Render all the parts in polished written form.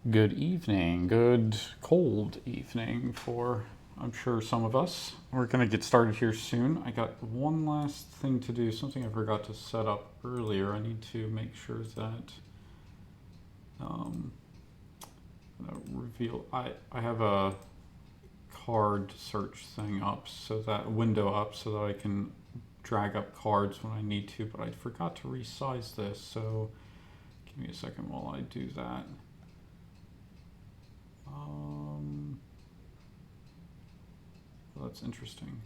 Good evening, good cold evening for, I'm sure, some of us. We're going to get started here soon. I got one last thing to do, something I forgot to set up earlier. I need to make sure that um, I have a card search thing up, so that window up, so that I can drag up cards when I need to, but I forgot to resize this, so give me a second while I do that. Um, that's interesting.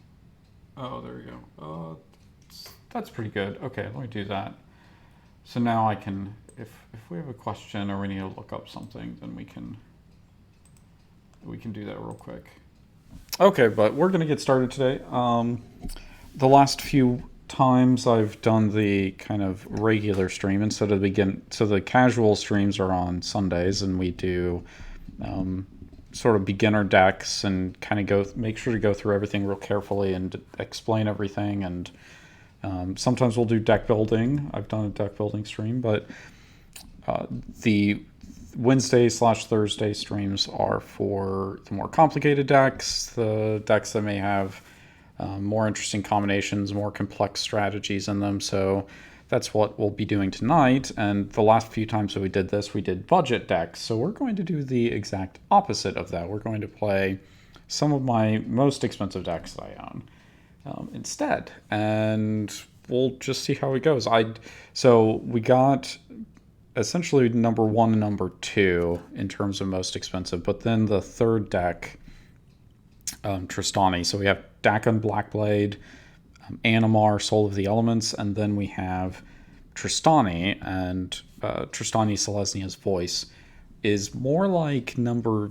Oh, there we go. That's pretty good. Okay, let me do that. So now I can, if we have a question or we need to look up something, then we can do that real quick. Okay, but we're gonna get started today. The last few times I've done the kind of regular stream instead of so the casual streams are on Sundays, and we do sort of beginner decks and kind of make sure to go through everything real carefully and explain everything. And sometimes we'll do deck building. I've done a deck building stream, but the Wednesday/Thursday streams are for the more complicated decks, the decks that may have more interesting combinations, more complex strategies in them. So that's what we'll be doing tonight. And the last few times that we did this, we did budget decks. So we're going to do the exact opposite of that. We're going to play some of my most expensive decks that I own instead. And we'll just see how it goes. So we got essentially number one and number two in terms of most expensive, but then the third deck, Trostani. So we have Dakkon Blackblade, Animar, Soul of the Elements, and then we have Trostani, and Trostani Selesnya's voice is more like number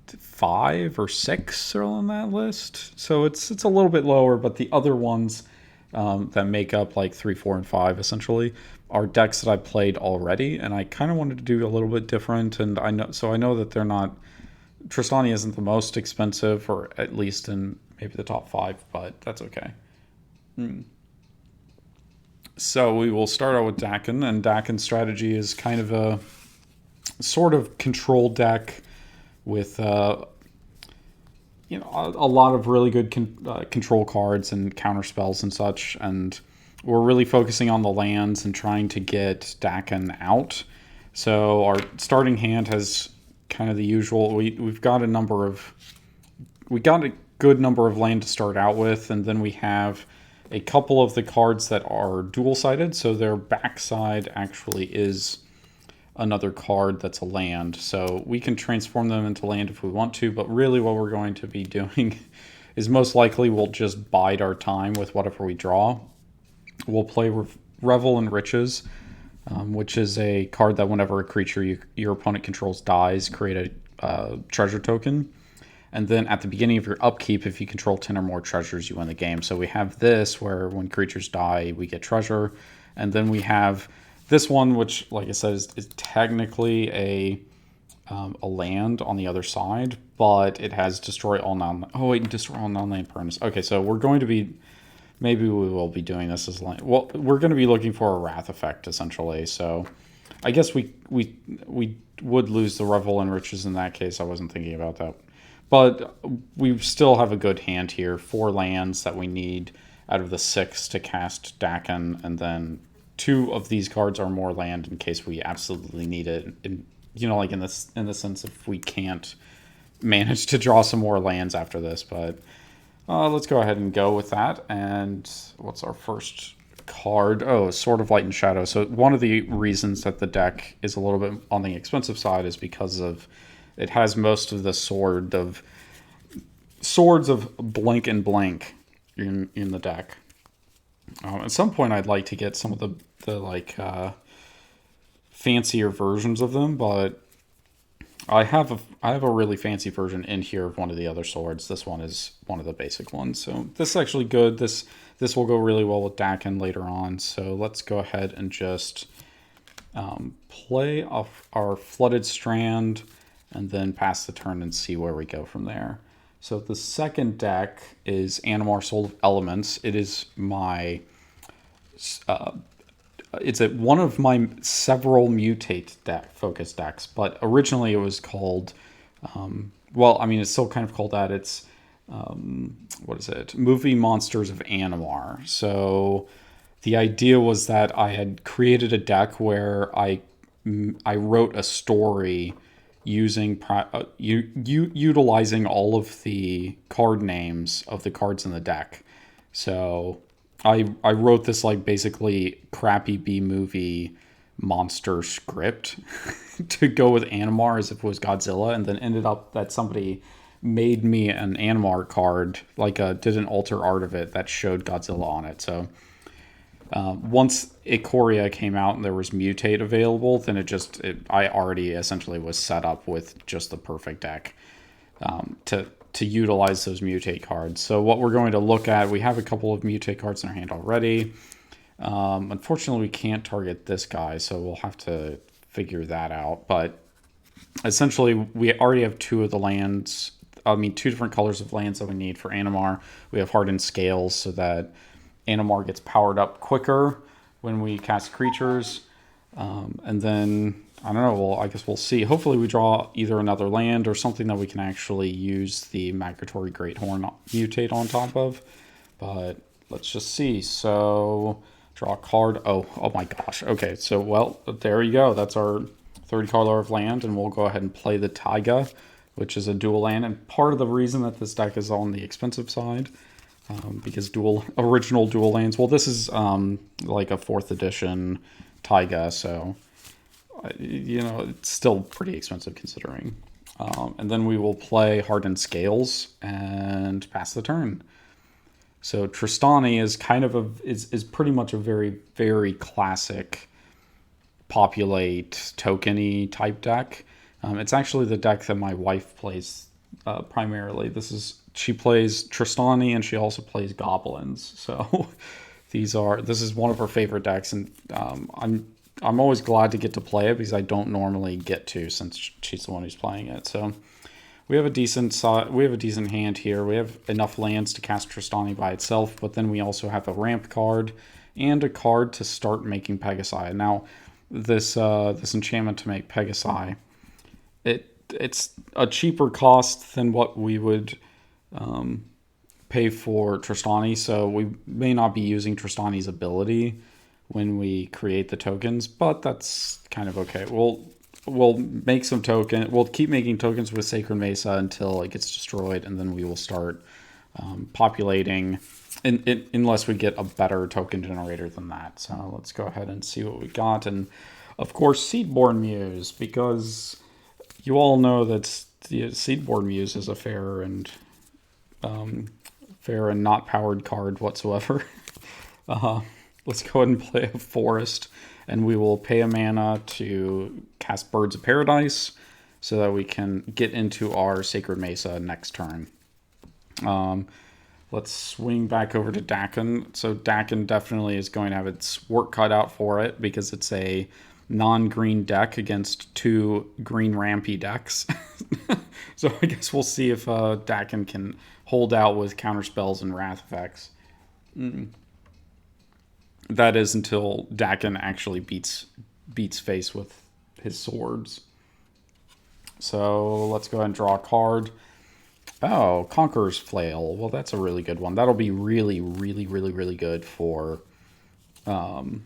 5 or 6 are on that list. So it's a little bit lower, but the other ones that make up like 3, 4, and 5 essentially are decks that I played already, and I kind of wanted to do a little bit different. And I know that they're not. Trostani isn't the most expensive, or at least in maybe the top 5, but that's okay. So we will start out with Dakkon, and Dakkon's strategy is kind of a sort of control deck with a lot of really good control cards and counter spells and such, and we're really focusing on the lands and trying to get Dakkon out. So our starting hand has kind of the usual. We got a good number of land to start out with, and then we have a couple of the cards that are dual-sided, so their backside actually is another card that's a land. So we can transform them into land if we want to, but really what we're going to be doing is most likely we'll just bide our time with whatever we draw. We'll play Revel in Riches, which is a card that whenever a creature your opponent controls dies, create a treasure token. And then at the beginning of your upkeep, if you control 10 or more treasures, you win the game. So we have this where when creatures die, we get treasure. And then we have this one, which, like I said, is technically a land on the other side, but it has destroy all non. Oh wait, destroy all non-land permanents. Okay, so we're going to be. Maybe we will be doing this as land. Well, we're going to be looking for a wrath effect essentially. So I guess we would lose the Revel and Riches in that case. I wasn't thinking about that. But we still have a good hand here. 4 lands that we need out of the 6 to cast Dakkon, and then 2 of these cards are more land in case we absolutely need it. And, like in the sense if we can't manage to draw some more lands after this. But let's go ahead and go with that. And what's our first card? Oh, Sword of Light and Shadow. So one of the reasons that the deck is a little bit on the expensive side is because of it has most of the swords of blink and blank in the deck. At some point, I'd like to get some of the fancier versions of them, but I have a really fancy version in here of one of the other swords. This one is one of the basic ones, so this is actually good. This will go really well with Dakkon later on. So let's go ahead and just play off our Flooded Strand, and then pass the turn and see where we go from there. So the second deck is Animar Soul of Elements. It is my it's one of my several mutate focus decks, but originally it was called, well, I mean, it's still kind of called that. It's, what is it? Movie Monsters of Animar. So the idea was that I had created a deck where I wrote a story using utilizing all of the card names of the cards in the deck. So I wrote this like basically crappy B movie monster script to go with Animar as if it was Godzilla, and then ended up that somebody made me an Animar card, like did an alter art of it that showed Godzilla on it. So once Ikoria came out and there was Mutate available, then I already essentially was set up with just the perfect deck to utilize those Mutate cards. So what we're going to look at, we have a couple of Mutate cards in our hand already. Unfortunately, we can't target this guy, so we'll have to figure that out. But essentially, we already have two different colors of lands that we need for Animar. We have Hardened Scales so that Animar gets powered up quicker when we cast creatures. And then, I don't know, well, I guess we'll see. Hopefully we draw either another land or something that we can actually use the Migratory Greathorn Mutate on top of. But let's just see. So, draw a card. Oh my gosh. Okay, so, well, there you go. That's our third color of land, and we'll go ahead and play the Taiga, which is a dual land. And part of the reason that this deck is on the expensive side, because original dual lands, well, this is like a 4th edition Taiga, so it's still pretty expensive considering. And then we will play Hardened Scales and pass the turn. So Trostani is kind of is pretty much a very, very classic populate tokeny type deck. It's actually the deck that my wife plays primarily. She plays Trostani and she also plays Goblins. So this is one of her favorite decks, and I'm always glad to get to play it because I don't normally get to, since she's the one who's playing it. So we have a decent hand here. We have enough lands to cast Trostani by itself, but then we also have a ramp card and a card to start making Pegasi. Now, this enchantment to make Pegasi, it's a cheaper cost than what we would pay for Trostani, so we may not be using Trostani's ability when we create the tokens, but that's kind of okay. We'll make some token. We'll keep making tokens with Sacred Mesa until it gets destroyed, and then we will start populating, unless we get a better token generator than that. So let's go ahead and see what we got. And of course, Seedborn Muse, because you all know that the Seedborn Muse is a fair and not powered card whatsoever. Let's go ahead and play a Forest, and we will pay a mana to cast Birds of Paradise so that we can get into our Sacred Mesa next turn. Let's swing back over to Dakkon. So Dakkon definitely is going to have its work cut out for it because it's a non-green deck against 2 green rampy decks. So I guess we'll see if Dakkon can hold out with counterspells and wrath effects. That is until Dakkon actually beats face with his swords. So let's go ahead and draw a card. Oh, Conqueror's Flail. Well, that's a really good one. That'll be really, really, really, really good for Dakkon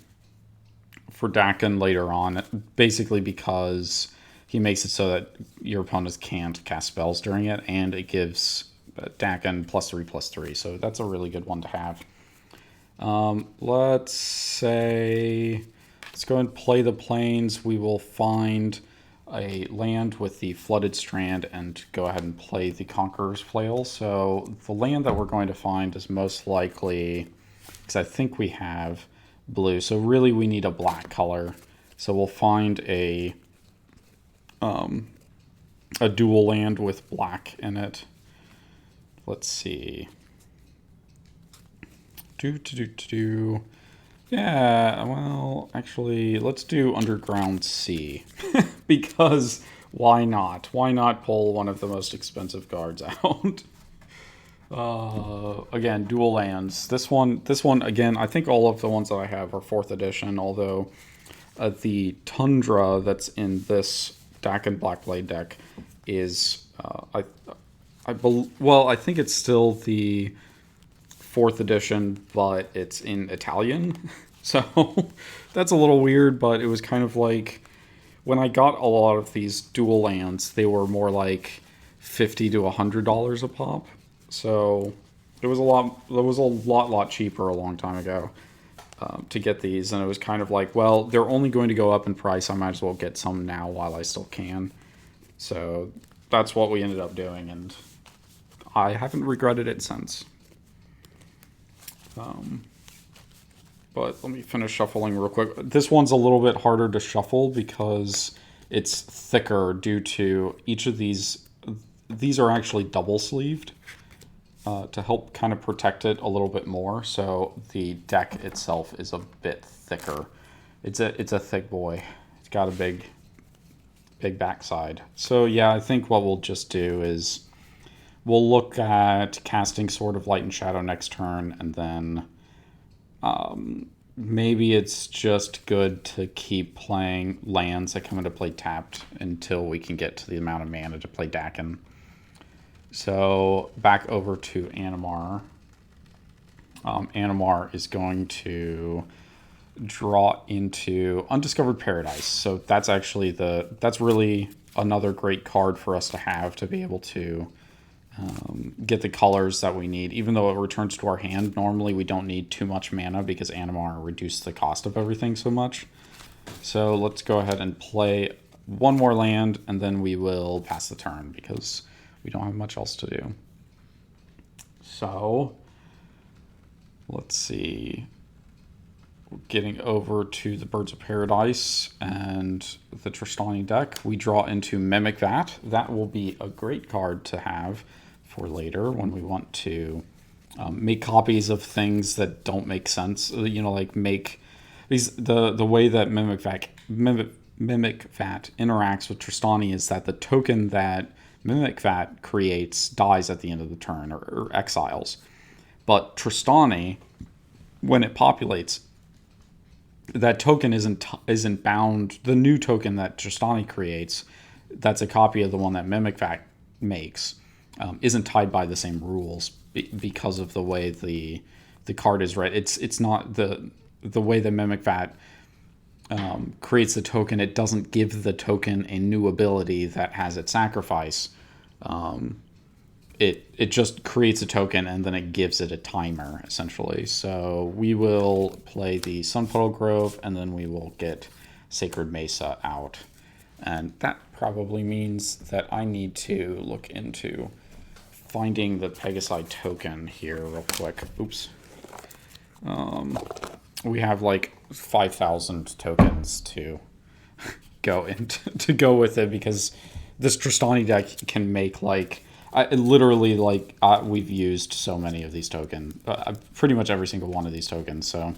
later on. Basically because he makes it so that your opponents can't cast spells during it, and it gives Dakkon +3/+3. So that's a really good one to have. Let's go and play the Plains. We will find a land with the Flooded Strand and go ahead and play the Conqueror's Flail. So the land that we're going to find is most likely, because I think we have blue, so really we need a black color. So we'll find a dual land with black in it. Let's see. Yeah, well, actually, let's do Underground Sea. Because why not? Why not pull one of the most expensive cards out? Again, dual lands. This one again. I think all of the ones that I have are 4th edition. Although the Tundra that's in this Dakkon Blackblade deck is well, I think it's still the 4th edition, but it's in Italian. So that's a little weird. But it was kind of like when I got a lot of these dual lands, they were more like $50 to $100 a pop. So it was a lot. It was a lot cheaper a long time ago to get these, and it was kind of like, well, they're only going to go up in price. I might as well get some now while I still can. So that's what we ended up doing, and I haven't regretted it since. But let me finish shuffling real quick. This one's a little bit harder to shuffle because it's thicker due to each of these. These are actually double sleeved to help kind of protect it a little bit more. So the deck itself is a bit thicker. It's a thick boy. It's got a big backside. So yeah, I think what we'll just do is we'll look at casting Sword of Light and Shadow next turn, and then maybe it's just good to keep playing lands that come into play tapped until we can get to the amount of mana to play Dakkon. So back over to Animar. Animar is going to draw into Undiscovered Paradise. So that's actually that's really another great card for us to have to be able to get the colors that we need. Even though it returns to our hand, normally we don't need too much mana because Animar reduced the cost of everything so much. So let's go ahead and play one more land, and then we will pass the turn because we don't have much else to do. So let's see. Getting over to the Birds of Paradise and the Trostani deck, we draw into Mimic Vat. That will be a great card to have for later when we want to make copies of things that don't make sense. You know, like make these the way that Mimic Vat interacts with Trostani is that the token that Mimic Vat creates dies at the end of the turn or exiles. But Trostani, when it populates, that token isn't bound. The new token that Trostani creates, that's a copy of the one that Mimic Vat makes, isn't tied by the same rules because of the way the card is read. It's not the way that Mimic Vat creates the token. It doesn't give the token a new ability that has its sacrifice. It just creates a token and then it gives it a timer, essentially. So we will play the Sunpuddle Grove, and then we will get Sacred Mesa out. And that probably means that I need to look into finding the Pegasi token here real quick. Oops. We have like 5,000 tokens to go with it because this Trostani deck can make like we've used so many of these tokens, pretty much every single one of these tokens. So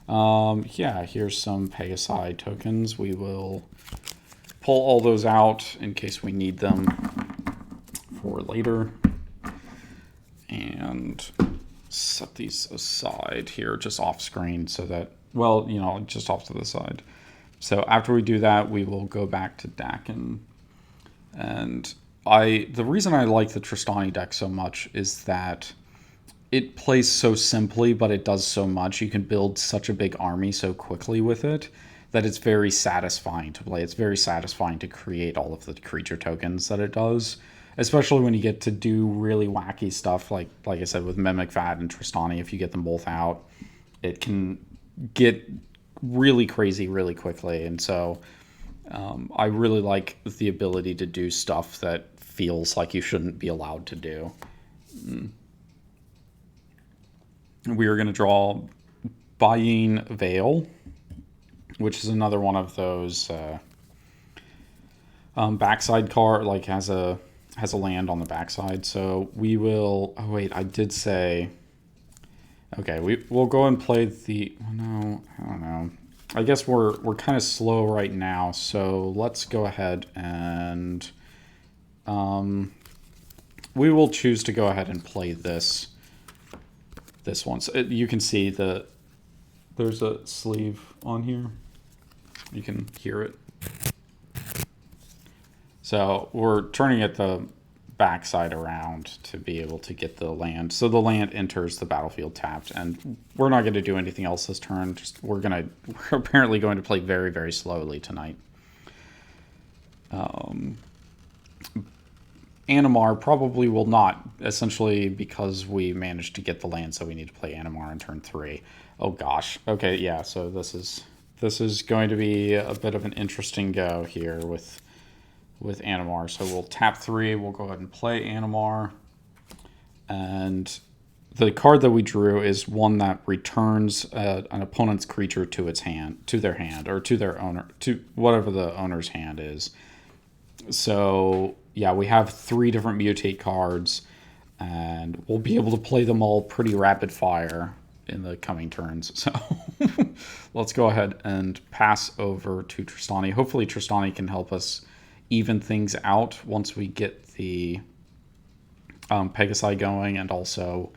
yeah, here's some Pegasi tokens. We will pull all those out in case we need them for later, and set these aside here just off screen so that, well, you know, just off to the side. So after we do that, we will go back to Dakkon. And the reason I like the Trostani deck so much is that it plays so simply, but it does so much. You can build such a big army so quickly with it that it's very satisfying to play. It's very satisfying to create all of the creature tokens that it does, especially when you get to do really wacky stuff like I said with Mimic Vat and Trostani. If you get them both out, it can get really crazy really quickly. And so I really like the ability to do stuff that feels like you shouldn't be allowed to do. We are going to draw Buying Veil, which is another one of those backside card, like has a land on the backside. So we will. Oh wait, I did say. Okay, we'll go and play the. No, I don't know. I guess we're kind of slow right now, so let's go ahead and we will choose to go ahead and play this one. So you can see there's a sleeve on here. You can hear it. So we're turning it the backside around to be able to get the land. So the land enters the battlefield tapped, and we're not going to do anything else this turn. We're apparently going to play very, very slowly tonight. Animar probably will not, essentially because we managed to get the land, so we need to play Animar in turn 3. Oh gosh. Okay, yeah, so this is going to be a bit of an interesting go here with Animar. So we'll tap 3, we'll go ahead and play Animar. And the card that we drew is one that returns an opponent's creature to their hand, or to their owner, to whatever the owner's hand is. So yeah, we have 3 different mutate cards, and we'll be able to play them all pretty rapid fire in the coming turns. So let's go ahead and pass over to Trostani. Hopefully Trostani can help us even things out once we get the Pegasi going, and also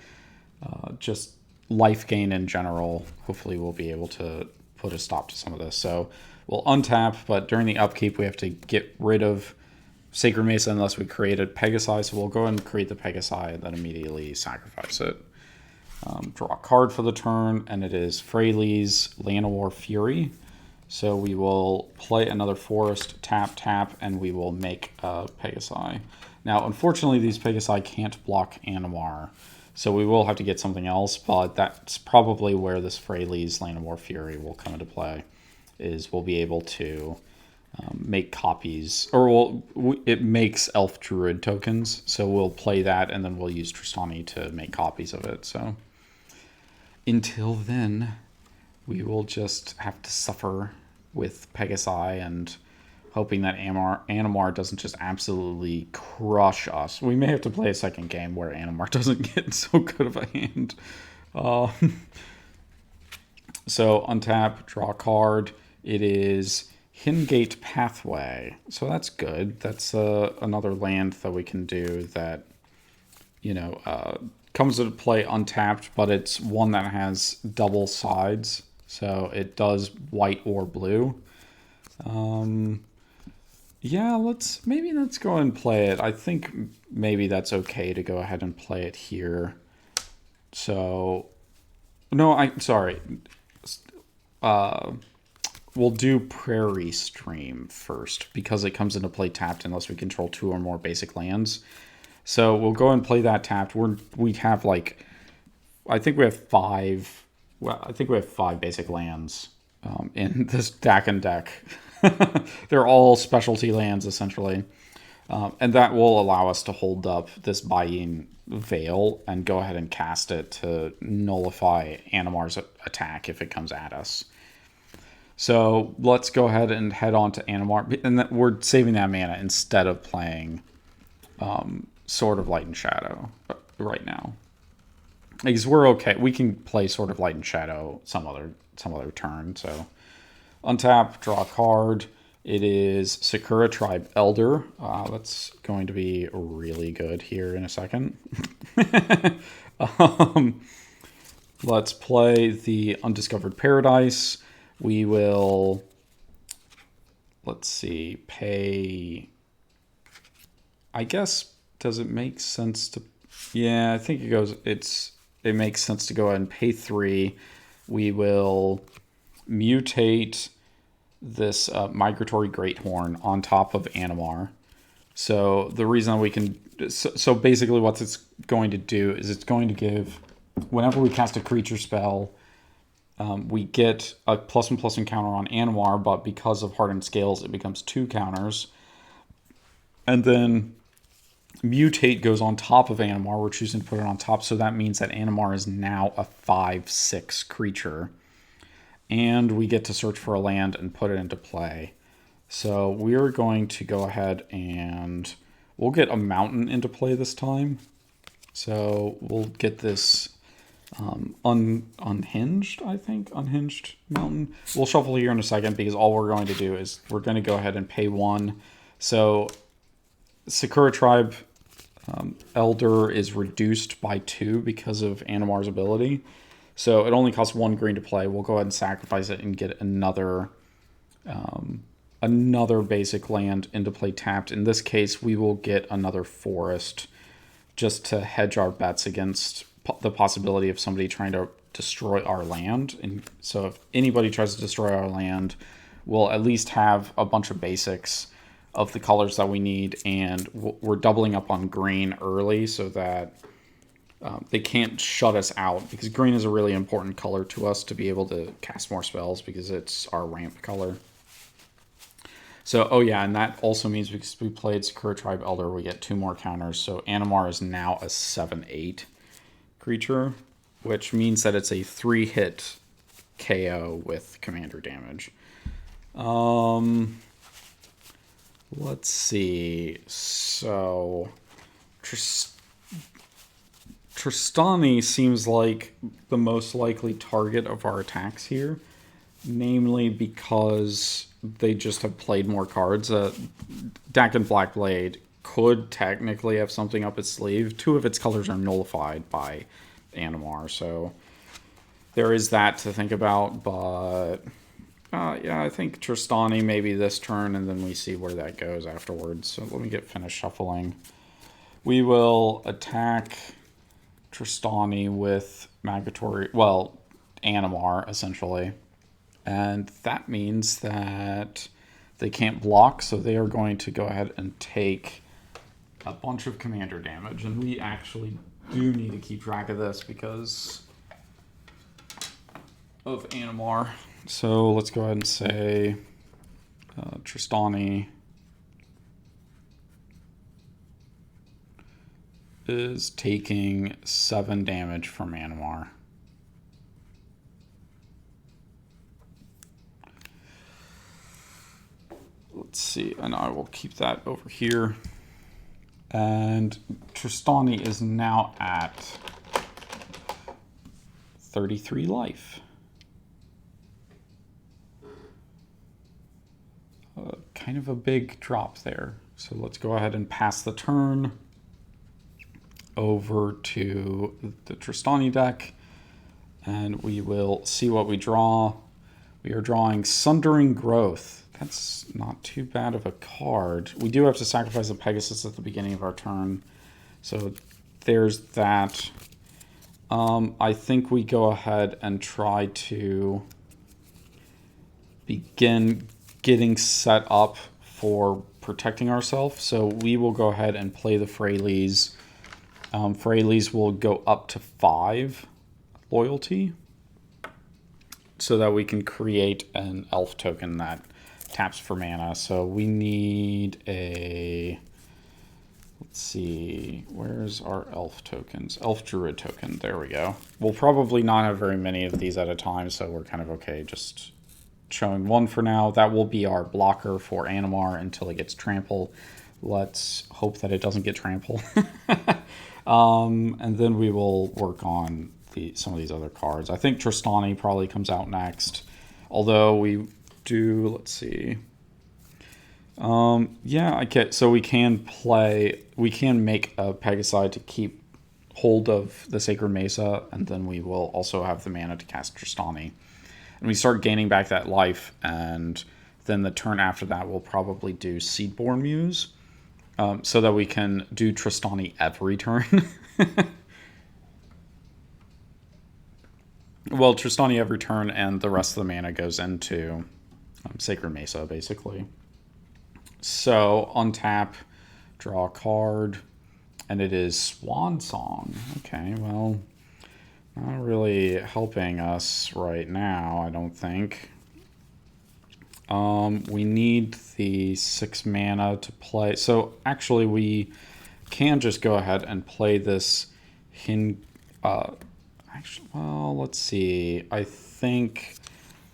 just life gain in general. Hopefully we'll be able to put a stop to some of this. So we'll untap, but during the upkeep we have to get rid of Sacred Mesa unless we created Pegasi. So we'll go ahead and create the Pegasi and then immediately sacrifice it. Draw a card for the turn, and it is Freylei's Llanowar Fury. So we will play another forest, tap, and we will make a Pegasi. Now, unfortunately, these Pegasi can't block Animar, so we will have to get something else, but that's probably where this Freylei's Llanowar Fury will come into play, is we'll be able to make copies, or it makes Elf Druid tokens, so we'll play that, and then we'll use Trostani to make copies of it. So until then, we will just have to suffer with Pegasi and hoping that Animar doesn't just absolutely crush us. We may have to play a second game where Animar doesn't get so good of a hand. So untap, draw a card. It is Hingate Pathway. So that's good. That's another land that we can do that, comes into play untapped, but it's one that has double sides. So it does white or blue. Yeah, let's go and play it. I think maybe that's okay to go ahead and play it here. So, no, sorry. We'll do Prairie Stream first because it comes into play tapped unless we control 2 or more basic lands. So we'll go and play that tapped. We have I think we have 5. Well, I think we have 5 basic lands in this Dakkon deck. They're all specialty lands, essentially. And that will allow us to hold up this Buying Veil and go ahead and cast it to nullify Animar's attack if it comes at us. So let's go ahead and head on to Animar. And we're saving that mana instead of playing Sword of Light and Shadow right now. Because we're okay. We can play Sword of Light and Shadow some other turn. So untap, draw a card. It is Sakura Tribe Elder. That's going to be really good here in a second. Let's play the Undiscovered Paradise. We will, let's see, pay, I guess, does it make sense to, yeah, I think it makes sense to go ahead and pay 3. We will mutate this Migratory Greathorn on top of Animar. So the reason we can, so basically what it's going to do is it's going to give, whenever we cast a creature spell, we get a +1/+1 counter on Animar, but because of Hardened Scales, it becomes 2 counters. And then Mutate goes on top of Animar. We're choosing to put it on top, so that means that Animar is now a 5/6 creature. And we get to search for a land and put it into play. So we're going to go ahead and we'll get a mountain into play this time. So we'll get this unhinged, I think. Unhinged mountain. We'll shuffle here in a second because all we're going to do is we're going to go ahead and pay 1. So Sakura Tribe Elder is reduced by 2 because of Animar's ability. So it only costs 1 green to play. We'll go ahead and sacrifice it and get another basic land into play tapped. In this case, we will get another forest just to hedge our bets against the possibility of somebody trying to destroy our land. And so if anybody tries to destroy our land, we'll at least have a bunch of basics of the colors that we need, and we're doubling up on green early so that they can't shut us out, because green is a really important color to us to be able to cast more spells because it's our ramp color. So, oh yeah, and that also means because we played Sakura Tribe Elder, we get 2 more counters. So Animar is now a 7/8 creature, which means that it's a 3-hit KO with commander damage. Let's see. So Trostani seems like the most likely target of our attacks here, namely because they just have played more cards. Dakkon Blackblade could technically have something up its sleeve. 2 of its colors are nullified by Animar, so there is that to think about. But yeah, I think Trostani maybe this turn, and then we see where that goes afterwards. So let me get finished shuffling. We will attack Trostani with Animar, essentially. And that means that they can't block, so they are going to go ahead and take a bunch of commander damage. And we actually do need to keep track of this because of Animar. So let's go ahead and say Trostani is taking 7 damage from Animar. Let's see, and I will keep that over here. And Trostani is now at 33 life. Kind of a big drop there. So let's go ahead and pass the turn over to the Trostani deck, and we will see what we draw. We are drawing Sundering Growth. That's not too bad of a card. We do have to sacrifice a Pegasus at the beginning of our turn, so there's that. I think we go ahead and try to begin getting set up for protecting ourselves. So we will go ahead and play the Freyleys. Freyleys will go up to 5 loyalty so that we can create an elf token that taps for mana. So we need a... Let's see, where's our elf tokens? Elf druid token, there we go. We'll probably not have very many of these at a time, so we're kind of okay just showing 1 for now. That will be our blocker for Animar until it gets trample. Let's hope that it doesn't get trample. And then we will work on some of these other cards. I think Trostani probably comes out next. Although we do, let's see. Yeah, okay, so we can make a Pegasi to keep hold of the Sacred Mesa, and then we will also have the mana to cast Trostani. And we start gaining back that life, and then the turn after that we'll probably do Seedborn Muse, so that we can do Trostani every turn. Well, Trostani every turn, and the rest of the mana goes into Sacred Mesa, basically. So, untap, draw a card, and it is Swan Song. Okay, well, not really helping us right now, I don't think. We need the 6 mana to play. So, actually, we can just go ahead and play this well, let's see. I think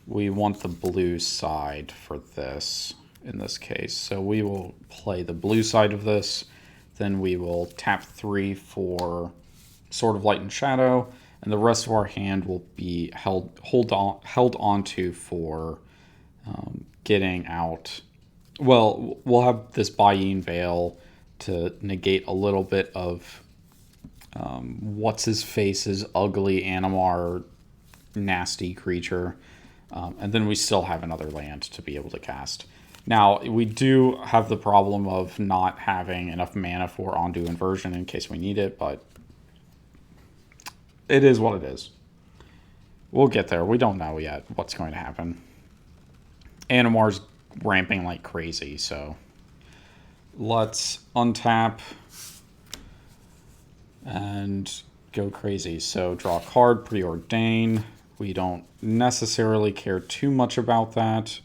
we want the blue side for this in this case. So we will play the blue side of this. Then we will tap 3 for Sword of Light and Shadow, and the rest of our hand will be held onto for getting out. Well, we'll have this Bayin Veil to negate a little bit of what's his face's ugly Animar nasty creature. And then we still have another land to be able to cast. Now, we do have the problem of not having enough mana for Ondu Inversion in case we need it, but it is what it is. We'll get there. We don't know yet what's going to happen. Animar's ramping like crazy, so let's untap and go crazy. So draw a card, preordain. We don't necessarily care too much about that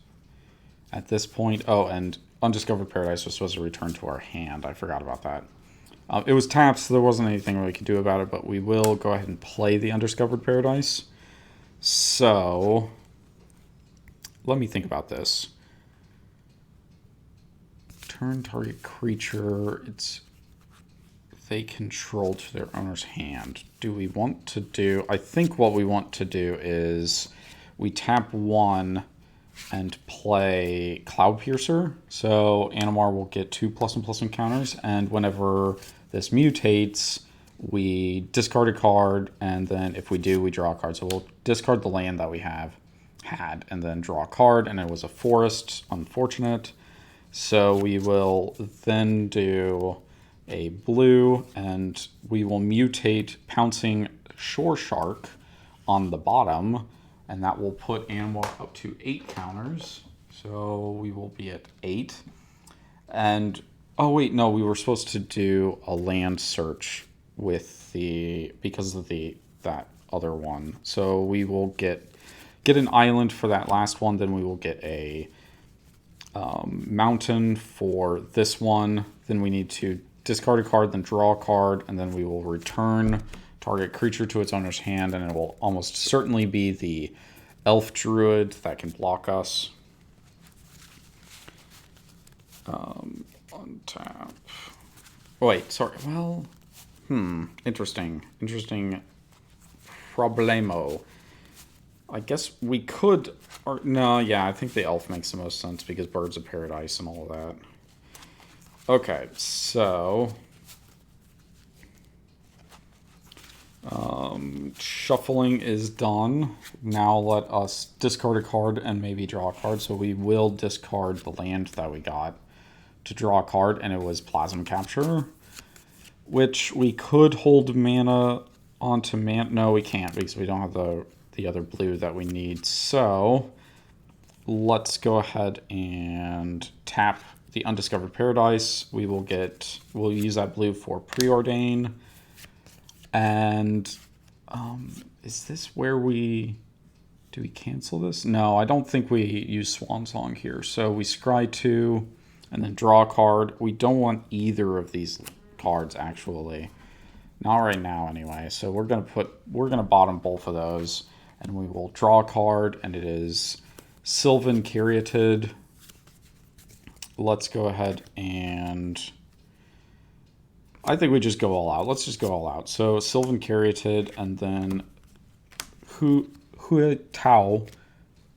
at this point. Oh, and Undiscovered Paradise was supposed to return to our hand. I forgot about that. It was tapped, so there wasn't anything we could do about it, but we will go ahead and play the Undiscovered Paradise. So, let me think about this. Turn target creature, they control to their owner's hand. Do we want to do... I think what we want to do is we tap 1 and play Cloud Piercer. So Animar will get 2+1/+1 counters, and whenever this mutates, we discard a card, and then if we do, we draw a card. So we'll discard the land that we had, and then draw a card, and it was a forest. Unfortunate. So we will then do a blue, and we will mutate Pouncing Shore Shark on the bottom, and that will put Animar up to 8 counters. So we will be at 8. And, oh wait, no, we were supposed to do a land search with because of that other one. So we will get an island for that last one, then we will get a mountain for this one. Then we need to discard a card, then draw a card, and then we will return target creature to its owner's hand, and it will almost certainly be the elf druid that can block us. Untap. Oh, wait, sorry. Well, interesting problemo. I guess we could... Or, no, yeah, I think the elf makes the most sense because Birds of Paradise and all of that. Okay, so... shuffling is done. Now let us discard a card and maybe draw a card. So we will discard the land that we got to draw a card, and it was Plasm Capture, which we could hold mana onto mana. No, we can't because we don't have the other blue that we need. So let's go ahead and tap the Undiscovered Paradise. We'll use that blue for Preordain. And is this where do we cancel this? No, I don't think we use Swan Song here. So we scry 2 and then draw a card. We don't want either of these cards actually. Not right now anyway. So we're gonna bottom both of those, and we will draw a card, and it is Sylvan Caryatid. Let's go ahead and I think we just go all out. Let's just go all out. So Sylvan Caryatid, and then Hui Tao,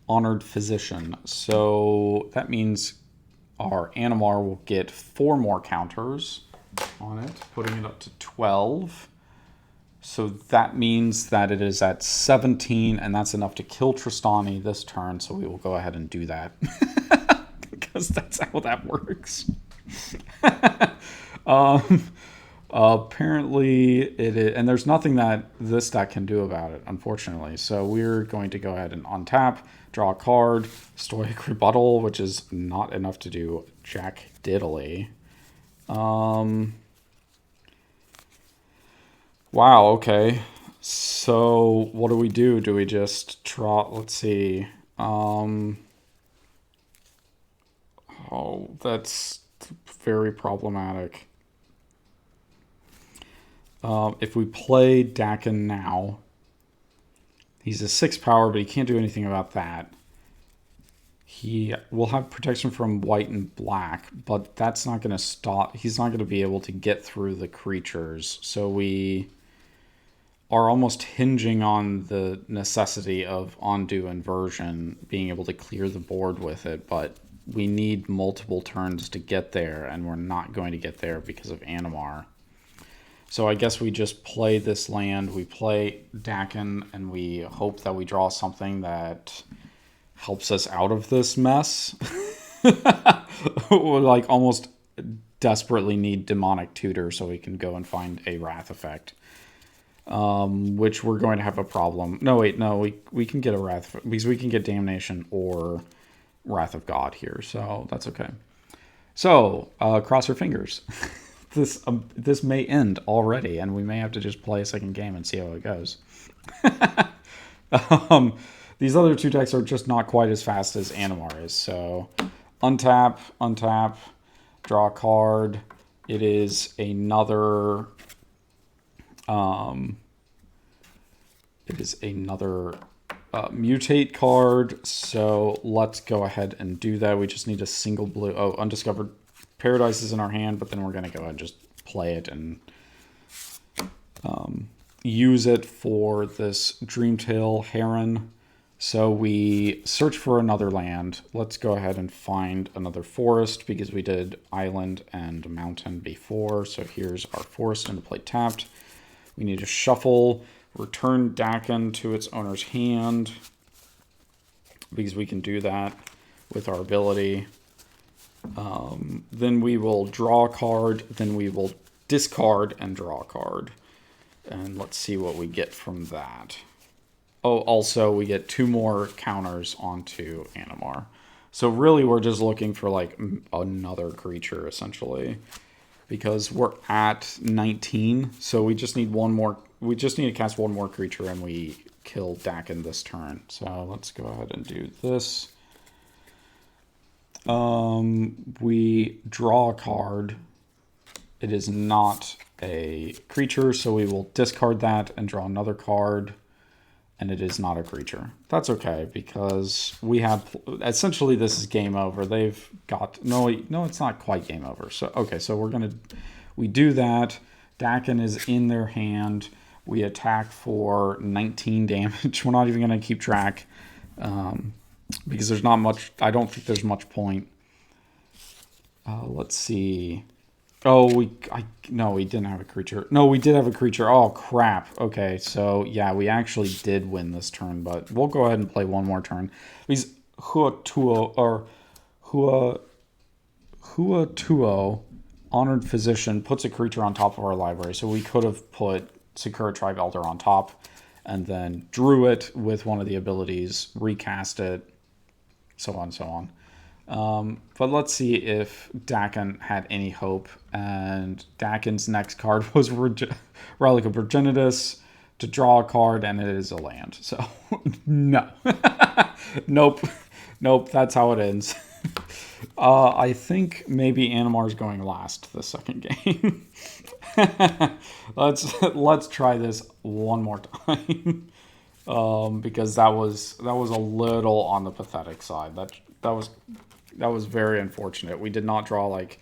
Honored Physician. So that means our Animar will get 4 more counters on it, putting it up to 12. So that means that it is at 17, and that's enough to kill Trostani this turn. So we will go ahead and do that because that's how that works. Apparently it is, and there's nothing that this deck can do about it, unfortunately. So we're going to go ahead and untap, draw a card, Stoic Rebuttal, which is not enough to do jack diddly. Wow, okay. So what do we do? Do we just draw? Let's see. Oh, that's very problematic. If we play Dakkon now, he's a 6 power, but he can't do anything about that. He will have protection from white and black, but that's not going to stop. He's not going to be able to get through the creatures. So we are almost hinging on the necessity of Ondu Inversion, being able to clear the board with it, but we need multiple turns to get there, and we're not going to get there because of Animar. So I guess we just play this land, we play Dakkon, and we hope that we draw something that helps us out of this mess. We like almost desperately need Demonic Tutor so we can go and find a Wrath effect. Which we're going to have a problem. No, wait, no, we can get a Wrath, because we can get Damnation or Wrath of God here, so that's okay. So, cross your fingers. This may end already, and we may have to just play a second game and see how it goes. These other two decks are just not quite as fast as Animar is, so untap, untap, draw a card. It is another... mutate card, so let's go ahead and do that. We just need a single blue. Oh, Undiscovered Paradise is in our hand, but then we're going to go ahead and just play it and use it for this Dreamtail Heron. So we search for another land. Let's go ahead and find another forest, because we did island and mountain before. So here's our forest into play tapped. We need to shuffle, return Dakkon to its owner's hand, because we can do that with our ability. Then we will draw a card, then we will discard and draw a card. And let's see what we get from that. Oh, also we get 2 more counters onto Animar. So really we're just looking for like another creature essentially, because we're at 19, so we just need one more. We just need to cast one more creature, and we kill Dakkon this turn. So let's go ahead and do this. We draw a card. It is not a creature, so we will discard that and draw another card. And it is not a creature. That's okay, because we have... Essentially, this is game over. They've got... No, it's not quite game over. So, okay, so we're going to... We do that. Dakkon is in their hand. We attack for 19 damage. We're not even going to keep track, because there's not much... I don't think there's much point. Let's see... Oh, no, we didn't have a creature. No, we did have a creature. Oh, crap. Okay, so, yeah, we actually did win this turn, but we'll go ahead and play one more turn. Because Huatuo, Honored Physician, puts a creature on top of our library, so we could have put Sakura Tribe Elder on top, and then drew it with one of the abilities, recast it, so on and so on. But let's see if Dakkon had any hope. And Dakkon's next card was Relic of Progenitus to draw a card, and it is a land. So, no. Nope. Nope, that's how it ends. I think maybe Animar's going last the second game. Let's try this one more time. Because that was a little on the pathetic side. That was very unfortunate. We did not draw like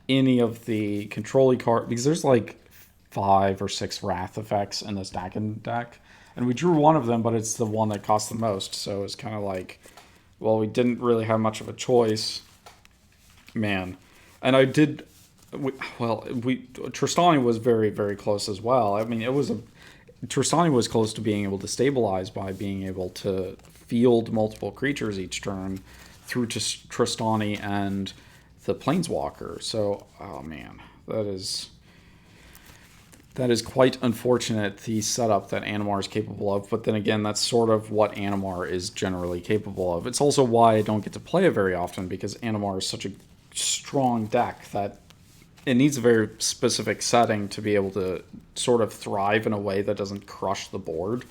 any of the control card, because there's like 5 or 6 Wrath effects in this Dakkon deck, and we drew one of them, but it's the one that cost the most. So it's kind of like, well, we didn't really have much of a choice, man. And I did, Trostani was very, very close as well. I mean, Trostani was close to being able to stabilize by being able to field multiple creatures each turn through to Trostani and the Planeswalker. So, oh man, that is quite unfortunate, the setup that Animar is capable of. But then again, that's sort of what Animar is generally capable of. It's also why I don't get to play it very often, because Animar is such a strong deck that it needs a very specific setting to be able to sort of thrive in a way that doesn't crush the board.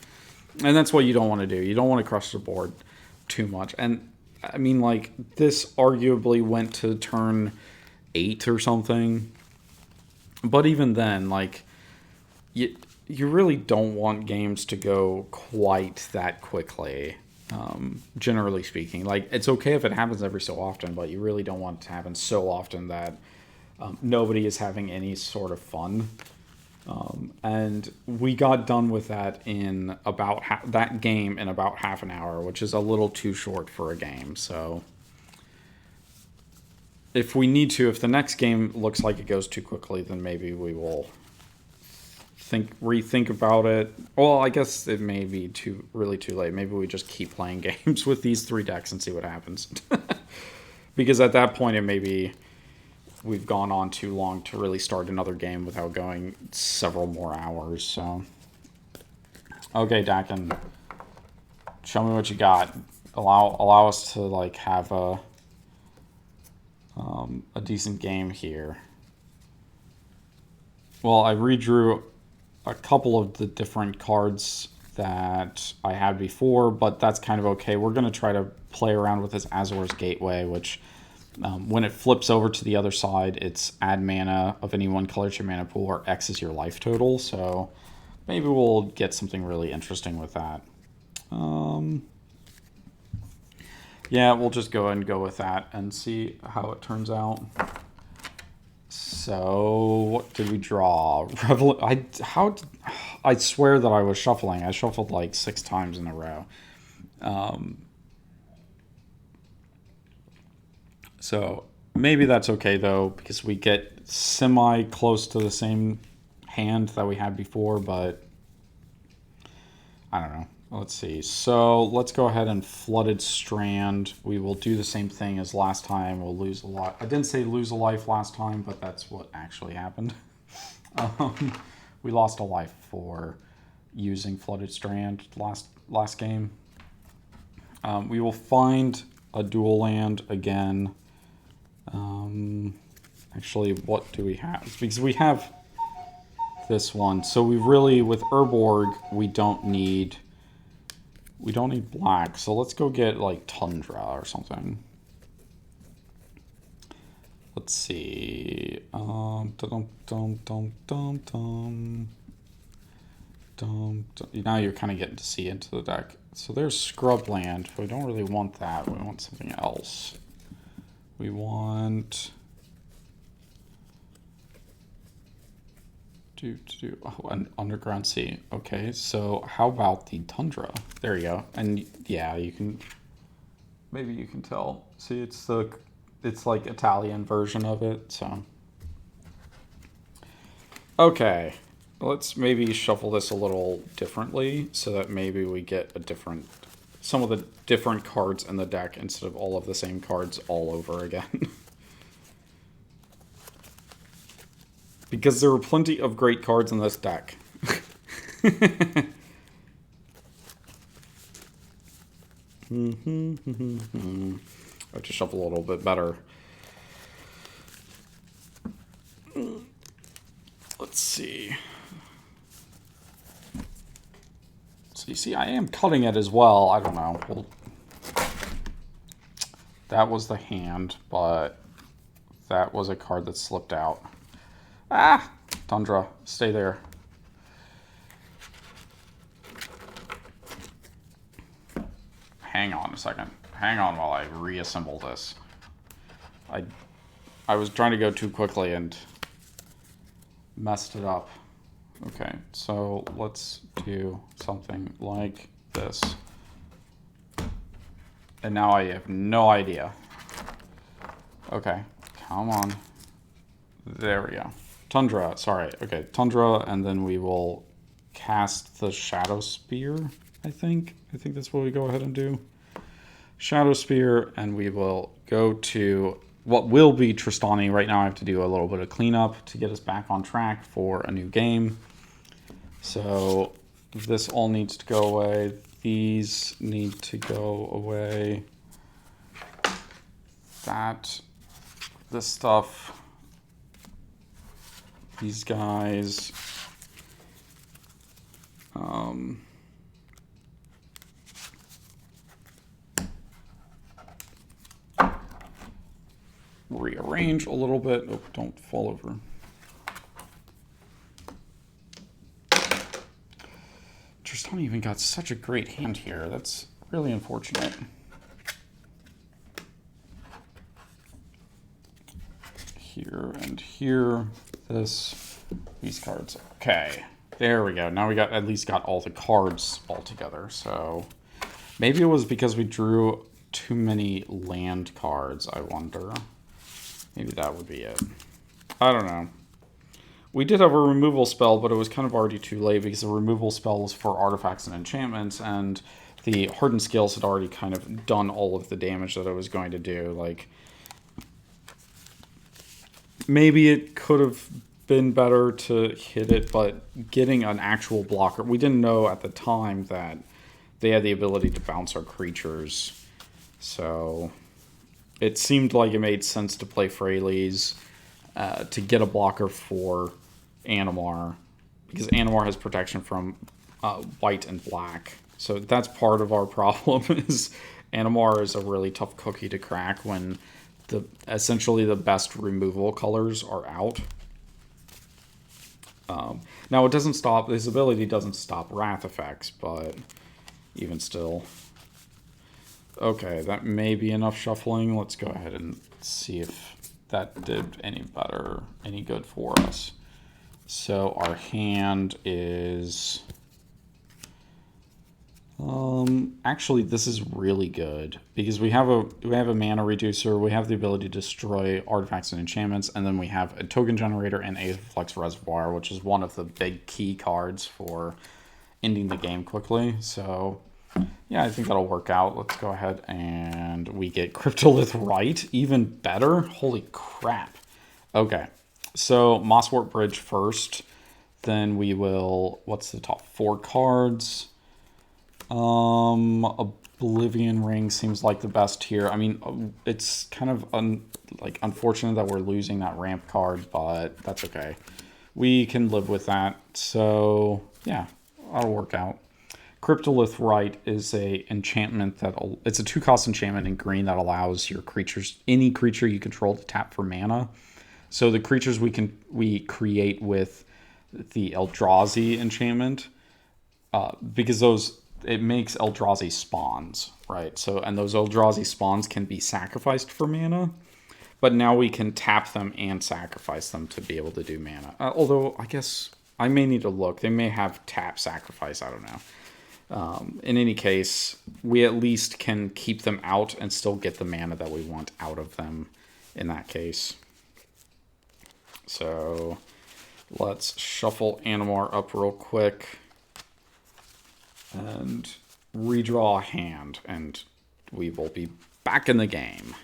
And that's what you don't want to do. You don't want to crush the board too much. And I mean, like, this arguably went to turn 8 or something. But even then, like, you really don't want games to go quite that quickly, generally speaking. Like, it's okay if it happens every so often, but you really don't want it to happen so often that nobody is having any sort of fun. And we got done with that in about that game in about half an hour, which is a little too short for a game. So if we need to, if the next game looks like it goes too quickly, then maybe we will rethink about it. Well, I guess it may be really too late. Maybe we just keep playing games with these 3 decks and see what happens. Because at that point, it may be we've gone on too long to really start another game without going several more hours. So, okay, Dakkon, show me what you got. Allow us to like have a decent game here. Well, I redrew a couple of the different cards that I had before, but that's kind of okay. We're going to try to play around with this Azor's Gateway, which when it flips over to the other side, it's add mana of any one color to your mana pool, or X is your life total. So maybe we'll get something really interesting with that. Yeah, we'll just go ahead and go with that and see how it turns out. So, what did we draw? I swear that I was shuffling. I shuffled like 6 times in a row. So, maybe that's okay though, because we get semi close to the same hand that we had before, but I don't know. Let's see. So let's go ahead and Flooded Strand. We will do the same thing as last time. We'll lose a lot. I didn't say lose a life last time, but that's what actually happened. We lost a life for using Flooded Strand last game. We will find a dual land again. Actually, what do we have? Because we have this one. So we really, with Urborg, we don't need black, so let's go get like Tundra or something. Let's see. Now you're kind of getting to see into the deck. So there's Scrubland, but we don't really want that. We want something else. We want an Underground Sea. Okay, so how about the Tundra? There you go. And yeah, maybe you can tell. See, it's like Italian version of it. So okay, let's maybe shuffle this a little differently so that maybe we get some of the different cards in the deck instead of all of the same cards all over again. Because there were plenty of great cards in this deck. I have to shuffle a little bit better. Let's see. So you see, I am cutting it as well. I don't know. That was the hand, but that was a card that slipped out. Ah! Tundra, stay there. Hang on a second. Hang on while I reassemble this. I was trying to go too quickly and messed it up. Okay, so let's do something like this. And now I have no idea. Okay, come on. There we go. Tundra, sorry. Okay, Tundra, and then we will cast the Shadow Spear, I think. I think that's what we go ahead and do. Shadow Spear, and we will go to what will be Trostani. Right now I have to do a little bit of cleanup to get us back on track for a new game. So this all needs to go away. These need to go away. This stuff. These guys. Rearrange a little bit. Oh, don't fall over. Trostani even got such a great hand here. That's really unfortunate. Here and here. These cards. Okay, there we go. Now we at least got all the cards all together. So maybe it was because we drew too many land cards, I wonder. Maybe that would be it. I don't know. We did have a removal spell, but it was kind of already too late because the removal spell was for artifacts and enchantments, and the hardened scales had already kind of done all of the damage that it was going to do. Like, maybe it could have been better to hit it, but getting an actual blocker, we didn't know at the time that they had the ability to bounce our creatures, so it seemed like it made sense to play Freyleys to get a blocker for Animar, because Animar has protection from white and black. So that's part of our problem is Animar is a really tough cookie to crack when essentially the best removal colors are out. Now it doesn't stop, his ability doesn't stop wrath effects, but even still. Okay, that may be enough shuffling. Let's go ahead and see if that did any better, any good for us. So our hand is... actually, this is really good because we have a mana reducer, we have the ability to destroy artifacts and enchantments, and then we have a token generator and Aetherflux Reservoir, which is one of the big key cards for ending the game quickly. So yeah, I think that'll work out. Let's go ahead and we get Cryptolith Right, even better. Holy crap. Okay, so Mosswort Bridge first, then we will, what's the top 4 cards? Oblivion Ring seems like the best here. I mean, it's kind of unfortunate that we're losing that ramp card, but that's okay. We can live with that. So yeah, that'll work out. Cryptolith Right is a enchantment it's a 2-cost enchantment in green that allows your creatures, any creature you control, to tap for mana. So the creatures we create with the Eldrazi enchantment, because it makes Eldrazi spawns, right? So, and those Eldrazi spawns can be sacrificed for mana, but now we can tap them and sacrifice them to be able to do mana. Although, I guess I may need to look. They may have tap sacrifice, I don't know. In any case, we at least can keep them out and still get the mana that we want out of them in that case. So, let's shuffle Animar up real quick and redraw a hand, and we will be back in the game.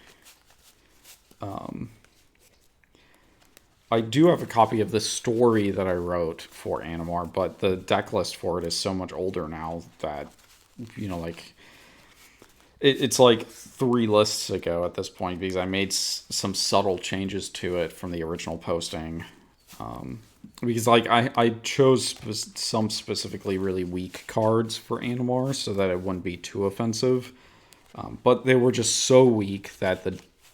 I do have a copy of the story that I wrote for Animar, but the deck list for it is so much older now that, you know, like, it's like 3 lists ago at this point, because I made some subtle changes to it from the original posting. Because like I chose some specifically really weak cards for Animar so that it wouldn't be too offensive, but they were just so weak that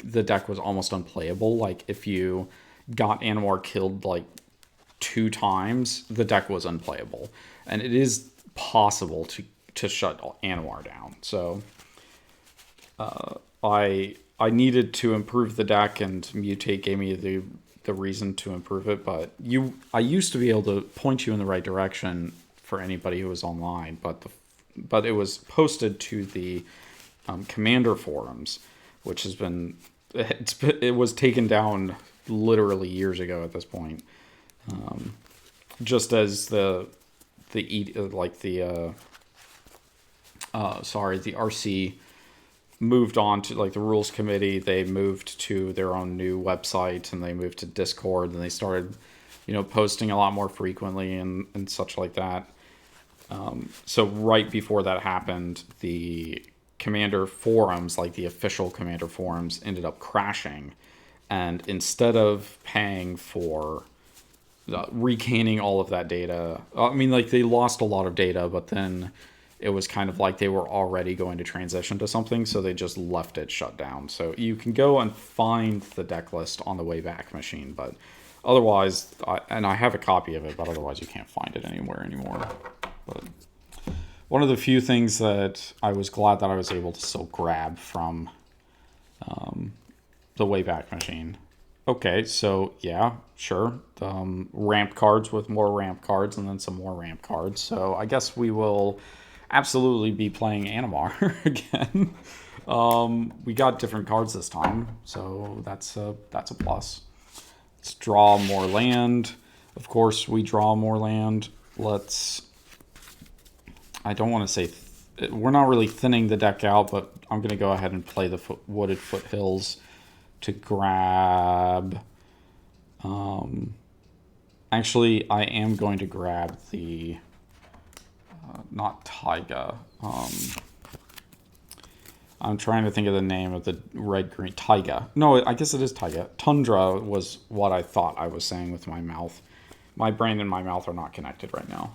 the deck was almost unplayable. Like, if you got Animar killed like 2 times, the deck was unplayable, and it is possible to shut Animar down. So I needed to improve the deck, and Mutate gave me the reason to improve it, but I used to be able to point you in the right direction for anybody who was online, but it was posted to the Commander forums, which has been it was taken down literally years ago at this point. Just as the RC moved on to, like, the rules committee, they moved to their own new website, and they moved to Discord, and they started, you know, posting a lot more frequently and such like that. So right before that happened, the Commander forums, like the official Commander forums, ended up crashing, and instead of paying for regaining all of that data, I mean, like, they lost a lot of data, but then it was kind of like they were already going to transition to something, so they just left it shut down. So you can go and find the deck list on the Wayback Machine, but otherwise, and I have a copy of it, but otherwise you can't find it anywhere anymore. But one of the few things that I was glad that I was able to still grab from the Wayback Machine. Okay, so yeah, sure. Ramp cards with more ramp cards, and then some more ramp cards. So I guess we will absolutely be playing Animar again. We got different cards this time, so that's a plus. Let's draw more land. Of course, we draw more land. Let's... I don't want to say... we're not really thinning the deck out, but I'm going to go ahead and play the Wooded Foothills to grab... actually, I am going to grab the... not taiga. I'm trying to think of the name of the red-green... Taiga. No, I guess it is taiga. Tundra was what I thought I was saying with my mouth. My brain and my mouth are not connected right now.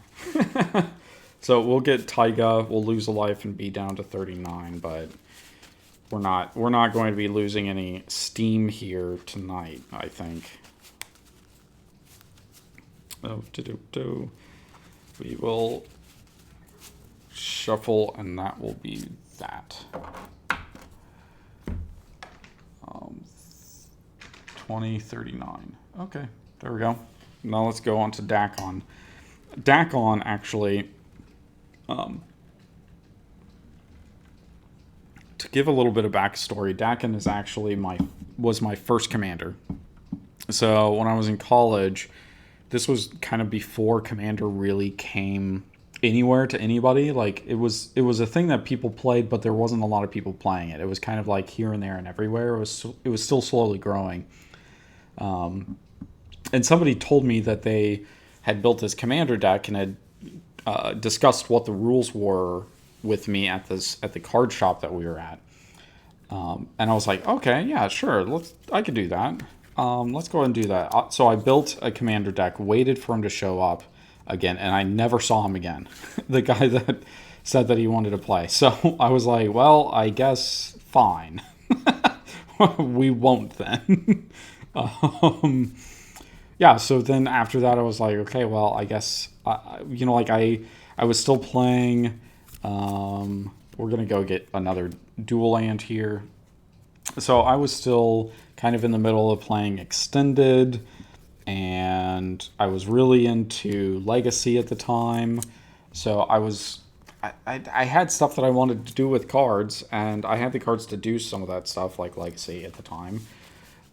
So we'll get taiga. We'll lose a life and be down to 39, but we're not going to be losing any steam here tonight, I think. Oh, we will shuffle, and that will be that. 2039. Okay, there we go. Now let's go on to Dakkon. Dakkon actually, to give a little bit of backstory, Dakkon is actually was my first commander. So when I was in college, this was kind of before Commander really came anywhere to anybody. Like it was a thing that people played, but there wasn't a lot of people playing it. It was kind of like here and there and everywhere. It was still slowly growing. And somebody told me that they had built this Commander deck and had discussed what the rules were with me at the card shop that we were at. And I was like, okay, yeah, sure, I could do that. Let's go ahead and do that. So I built a Commander deck, waited for him to show up again, and I never saw him again. The guy that said that he wanted to play. So I was like, well, I guess fine. We won't then. Yeah, so then after that I was like, okay, well, I guess, I was still playing. We're going to go get another dual land here. So I was still kind of in the middle of playing Extended, and I was really into Legacy at the time. So I had stuff that I wanted to do with cards, and I had the cards to do some of that stuff, like Legacy at the time.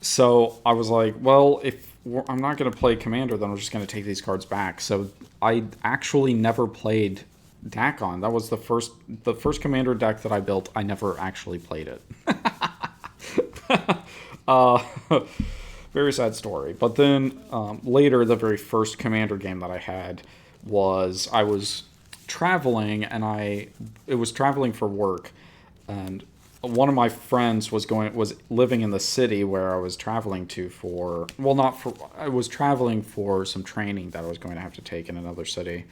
So I was like, well, if I'm not going to play Commander, then I'm just going to take these cards back. So I actually never played Dakkon. That was the first Commander deck that I built. I never actually played it. Very sad story. But then later, the very first Commander game that I had was I was traveling, and it was traveling for work, and one of my friends was living in the city where I was traveling to I was traveling for some training that I was going to have to take in another city.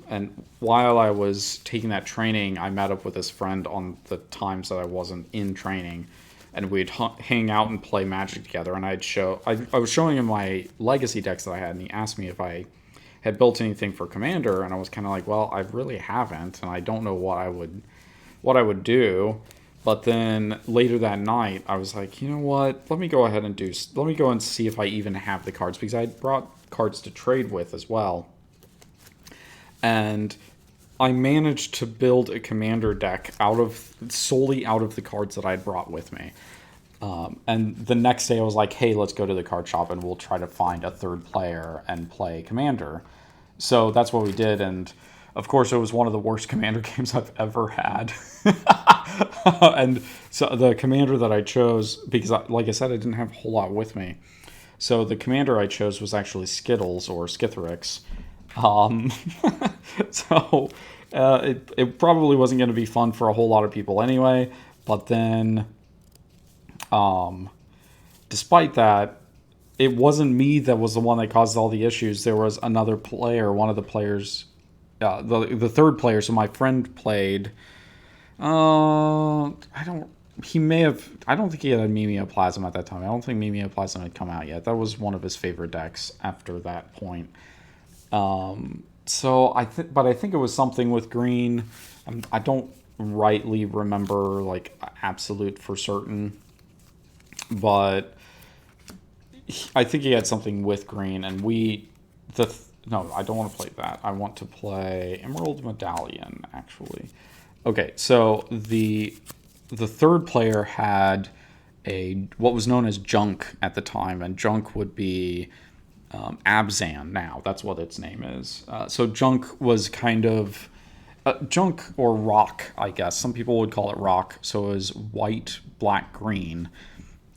And while I was taking that training, I met up with this friend on the times that I wasn't in training, and we'd hang out and play Magic together. And I was showing him my Legacy decks that I had, and he asked me if I had built anything for Commander, and I was kind of like, well, I really haven't, and I don't know what I would do. But then later that night, I was like, you know what? Let me go and see if I even have the cards, because I brought cards to trade with as well. And I managed to build a Commander deck solely out of the cards that I had brought with me. And the next day I was like, hey, let's go to the card shop and we'll try to find a third player and play Commander. So that's what we did, and of course it was one of the worst Commander games I've ever had. And so the Commander that I chose, because like I said, I didn't have a whole lot with me. So the Commander I chose was actually Skittles or Skitherix. So it probably wasn't going to be fun for a whole lot of people anyway. But then, despite that, it wasn't me that was the one that caused all the issues. There was another player, one of the players, the third player. So my friend played. I don't think he had a Mimeoplasm at that time. I don't think Mimeoplasm had come out yet. That was one of his favorite decks after that point. So I think it was something with green. I don't rightly remember like absolute for certain, but I think he had something with green, and no, I don't want to play that. I want to play Emerald Medallion, actually. Okay, so the the third player had what was known as junk at the time, and junk would be Abzan now. That's what its name is. So junk was kind of junk or rock, I guess. Some people would call it rock. So it was white, black, green.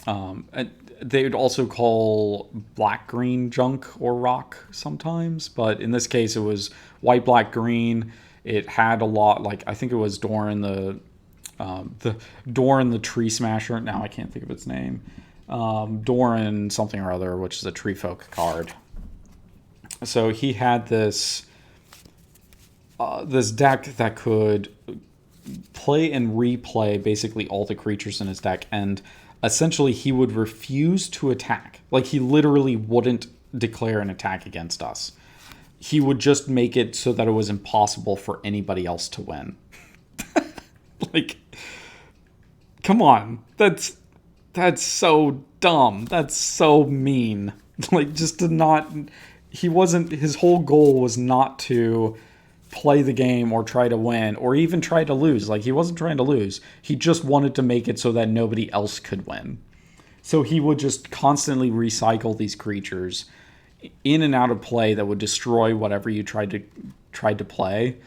And they would also call black, green junk or rock sometimes, but in this case it was white, black, green. It had a lot, like I think it was the Doran the Tree Smasher. Now I can't think of its name. Doran something or other, which is a Tree Folk card. So he had this deck that could play and replay basically all the creatures in his deck, and essentially he would refuse to attack. Like, he literally wouldn't declare an attack against us. He would just make it so that it was impossible for anybody else to win. Like, come on. That's so dumb. That's so mean. Like, just to not... his whole goal was not to play the game or try to win or even try to lose. Like, he wasn't trying to lose. He just wanted to make it so that nobody else could win. So he would just constantly recycle these creatures in and out of play that would destroy whatever you tried to play.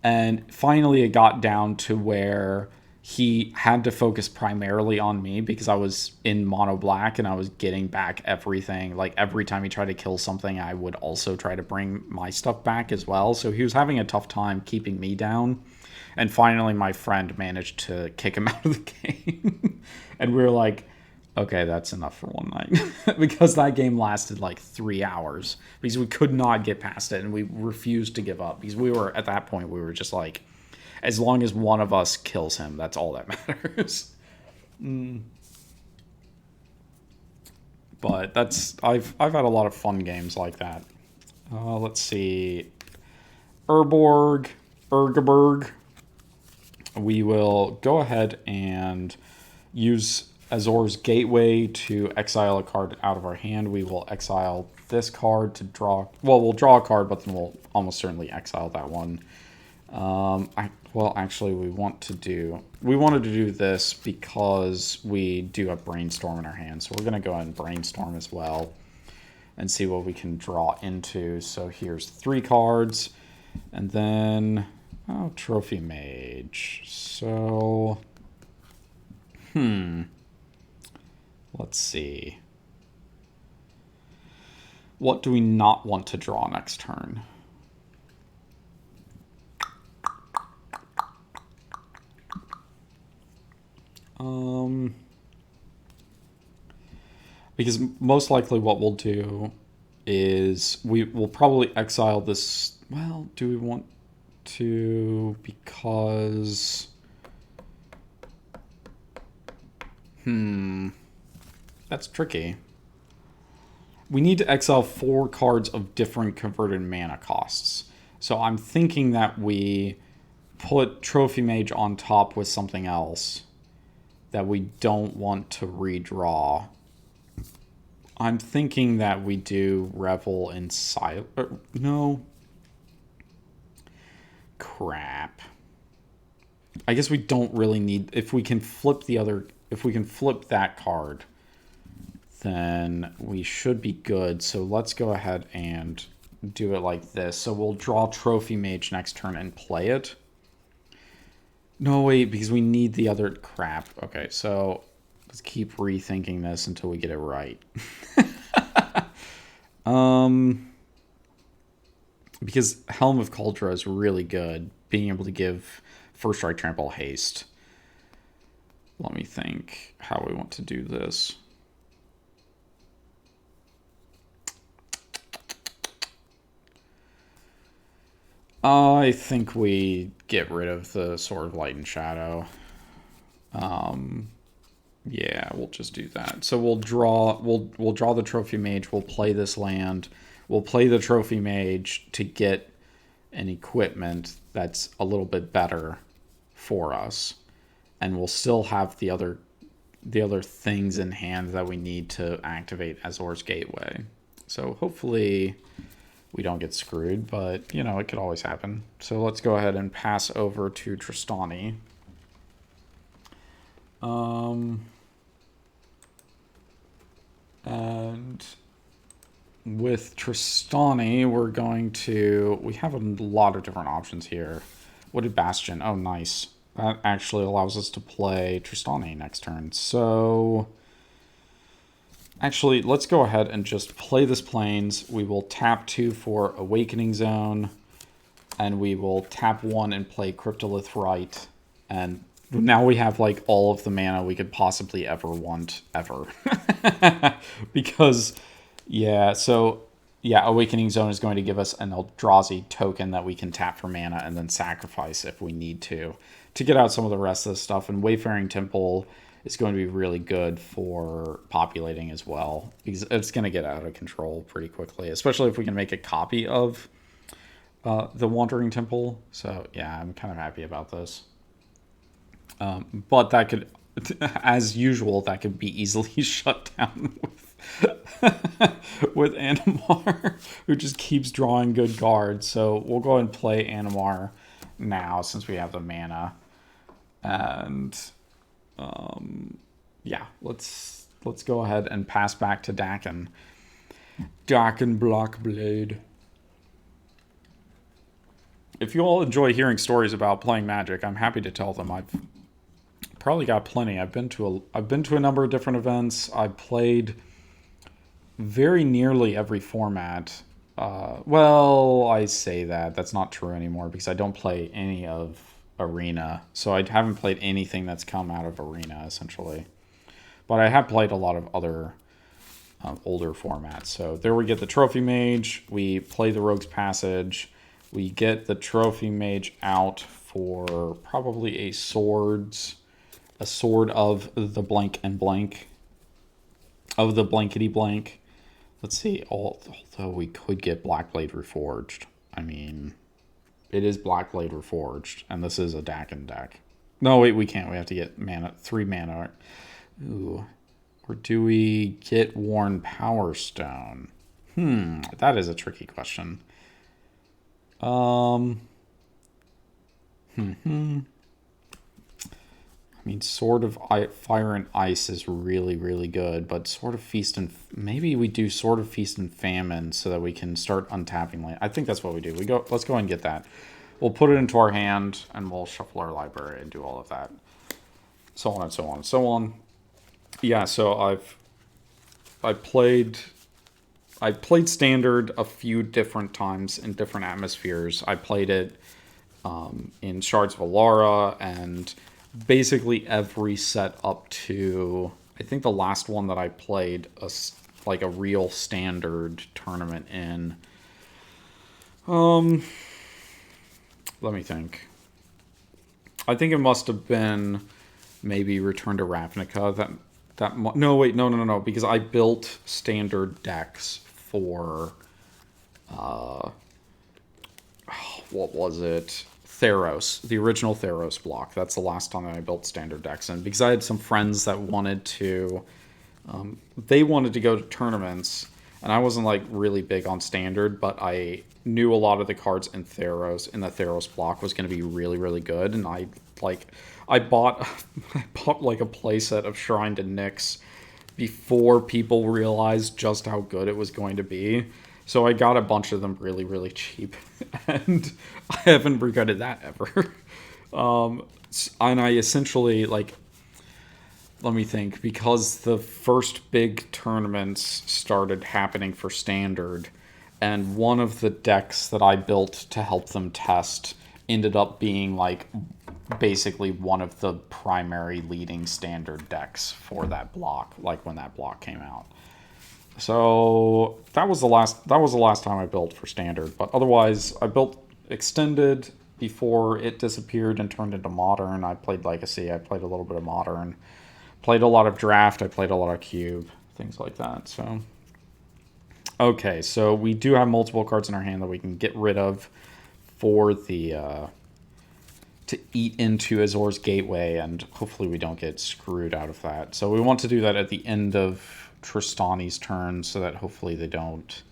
And finally it got down to where he had to focus primarily on me because I was in mono black and I was getting back everything. Like, every time he tried to kill something, I would also try to bring my stuff back as well. So he was having a tough time keeping me down. And finally my friend managed to kick him out of the game. And we were like, okay, that's enough for one night. Because that game lasted like 3 hours. Because we could not get past it and we refused to give up. Because we were, at that point, we were just like, as long as one of us kills him, that's all that matters. But I've had a lot of fun games like that. Let's see. Urborg. We will go ahead and use Azor's Gateway to exile a card out of our hand. We will exile this card to draw... Well, we'll draw a card, but then we'll almost certainly exile that one. Well, actually, we wanted to do this because we do have Brainstorm in our hand. So we're going to go ahead and Brainstorm as well and see what we can draw into. So here's 3 cards. And then... Oh, Trophy Mage. So... Let's see. What do we not want to draw next turn? Because most likely what we'll do is we will probably exile this. Well, do we want to? Because... That's tricky. We need to exile 4 cards of different converted mana costs. So I'm thinking that we put Trophy Mage on top with something else that we don't want to redraw. I'm thinking that we do Revel in Silence. No. Crap. I guess we don't really need... If we can flip that card, then we should be good. So let's go ahead and do it like this. So we'll draw Trophy Mage next turn and play it. No, wait, because we need the other... Crap. Okay, so let's keep rethinking this until we get it right. Because Helm of Cauldra is really good. Being able to give First Strike, Trample, Haste. Let me think how we want to do this. I think we get rid of the Sword of Light and Shadow. Yeah, we'll just do that. So we'll draw the Trophy Mage, we'll play this land, we'll play the Trophy Mage to get an equipment that's a little bit better for us. And we'll still have the other things in hand that we need to activate Azor's Gateway. So hopefully we don't get screwed, but, you know, it could always happen. So let's go ahead and pass over to Trostani. And with Trostani, we have a lot of different options here. What did Bastion? Oh, nice. That actually allows us to play Trostani next turn. So, actually, let's go ahead and just play this Plains. We will tap 2 for Awakening Zone, and we will tap 1 and play Cryptolith Rite. And now we have, like, all of the mana we could possibly ever want, ever. Because, yeah, so, yeah, Awakening Zone is going to give us an Eldrazi token that we can tap for mana and then sacrifice if we need to get out some of the rest of the stuff. And Wayfaring Temple is going to be really good for populating as well, because it's going to get out of control pretty quickly, especially if we can make a copy of the Wandering Temple. So, yeah, I'm kind of happy about this. But that could, as usual, that could be easily shut down with Animar, who just keeps drawing good cards. So we'll go ahead and play Animar now since we have the mana. And yeah, let's go ahead and pass back to Dakkon. Dakkon Blockblade. If you all enjoy hearing stories about playing Magic, I'm happy to tell them. I've probably got plenty. I've been to a number of different events. I've played very nearly every format. Well, I say that. That's not true anymore because I don't play any of Arena. So I haven't played anything that's come out of Arena, essentially. But I have played a lot of other older formats. So there we get the Trophy Mage. We play the Rogue's Passage. We get the Trophy Mage out for probably a sword of the blank and blank. Of the blankety blank. Let's see, although we could get Blackblade Reforged. I mean, it is Blackblade Reforged, and this is a Dakkon deck. No, wait, we can't. We have to get 3 mana. Ooh. Or do we get Worn Power Stone? That is a tricky question. I mean, Sword of Fire and Ice is really, really good, but Sword of Feast and... Maybe we do Sword of Feast and Famine so that we can start untapping land. I think that's what we do. Let's go and get that. We'll put it into our hand, and we'll shuffle our library and do all of that. So on and so on and so on. Yeah, so I played Standard a few different times in different atmospheres. I played it in Shards of Alara, and basically every set up to, I think the last one that I played like a real Standard tournament in. Let me think. I think it must have been maybe Return to Ravnica. No, because I built Standard decks for what was it? Theros, the original Theros block. That's the last time that I built Standard decks in, because I had some friends that wanted to go to tournaments, and I wasn't like really big on Standard, but I knew a lot of the cards in the Theros block was going to be really, really good, and I bought like a playset of Shrine to Nyx before people realized just how good it was going to be. So I got a bunch of them really, really cheap, and I haven't regretted that ever. And I essentially, like, let me think, because the first big tournaments started happening for Standard, and one of the decks that I built to help them test ended up being, like, basically one of the primary leading Standard decks for that block, like when that block came out. So that was the last time I built for Standard. But otherwise, I built Extended before it disappeared and turned into Modern. I played Legacy. I played a little bit of Modern. Played a lot of Draft. I played a lot of Cube. Things like that. So, okay. So we do have multiple cards in our hand that we can get rid of for the to eat into Azor's Gateway, and hopefully we don't get screwed out of that. So we want to do that at the end of Trostani's turn, so that hopefully they don't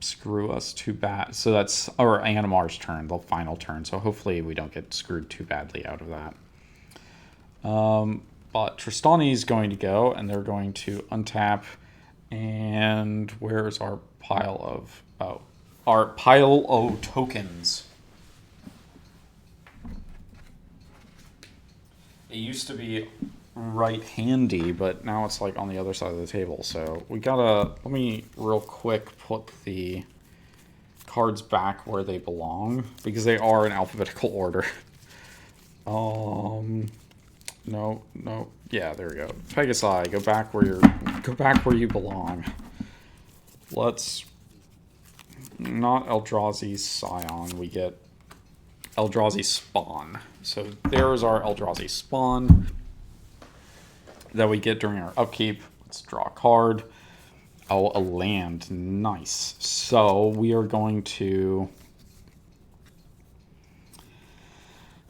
screw us too bad. So that's our Animar's turn, the final turn. So hopefully we don't get screwed too badly out of that. But Trostani is going to go, and they're going to untap. And where's our pile of... Oh, our pile of tokens. It used to be right handy, but now it's like on the other side of the table. So we gotta... Let me real quick put the cards back where they belong, because they are in alphabetical order. No. Yeah, there we go. Pegasi, go back where you belong. Let's not Eldrazi Scion. We get Eldrazi Spawn. So there's our Eldrazi Spawn that we get during our upkeep. Let's draw a card. Oh, a land. Nice. So we are going to...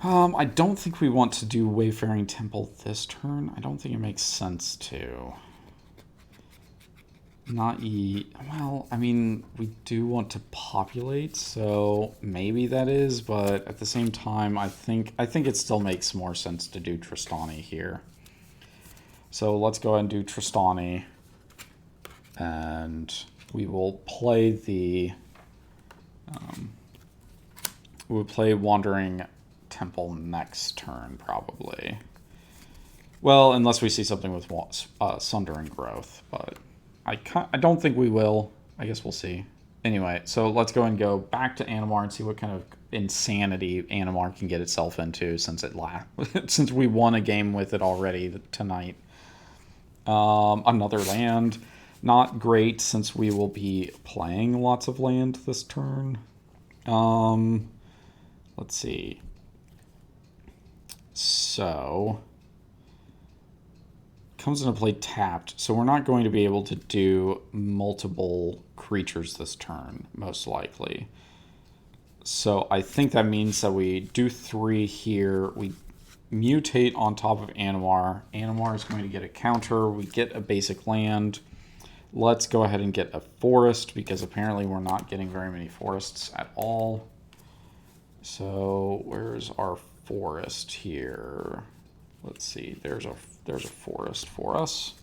I don't think we want to do Wayfaring Temple this turn. I don't think it makes sense to. Well, I mean, we do want to populate, so maybe that is, but at the same time, I think it still makes more sense to do Trostani here. So let's go ahead and do Trostani, and we will play the... we'll play Wandering Temple next turn, probably. Well, unless we see something with Sundering Growth, but I don't think we will. I guess we'll see. Anyway, so let's go and go back to Animar and see what kind of insanity Animar can get itself into since since we won a game with it already tonight. Another land. Not great since we will be playing lots of land this turn. Let's see. So, comes into play tapped, so we're not going to be able to do multiple creatures this turn, most likely. So I think that means that we do 3 here, we mutate on top of Animar. Animar is going to get a counter, we get a basic land. Let's go ahead and get a forest, because apparently we're not getting very many forests at all. So where's our forest here? Let's see. There's a forest for us.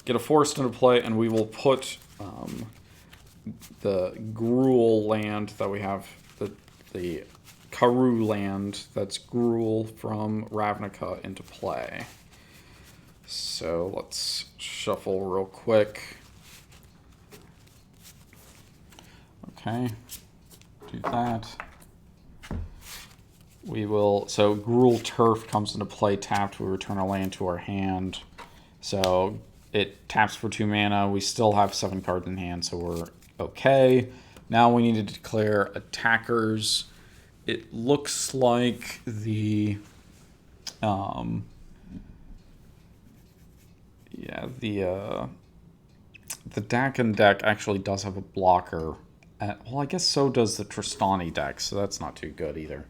Get a forest into play, and we will put the Gruul land that we have, the Karoo land that's Gruul from Ravnica into play. So let's shuffle real quick. Okay, do that. We will, so Gruul Turf comes into play tapped, we return a land to our hand. So it taps for 2 mana, we still have 7 cards in hand, so we're okay. Now we need to declare attackers. It looks like the, the Dakkon deck actually does have a blocker. Well, I guess so does the Trostani deck, so that's not too good either.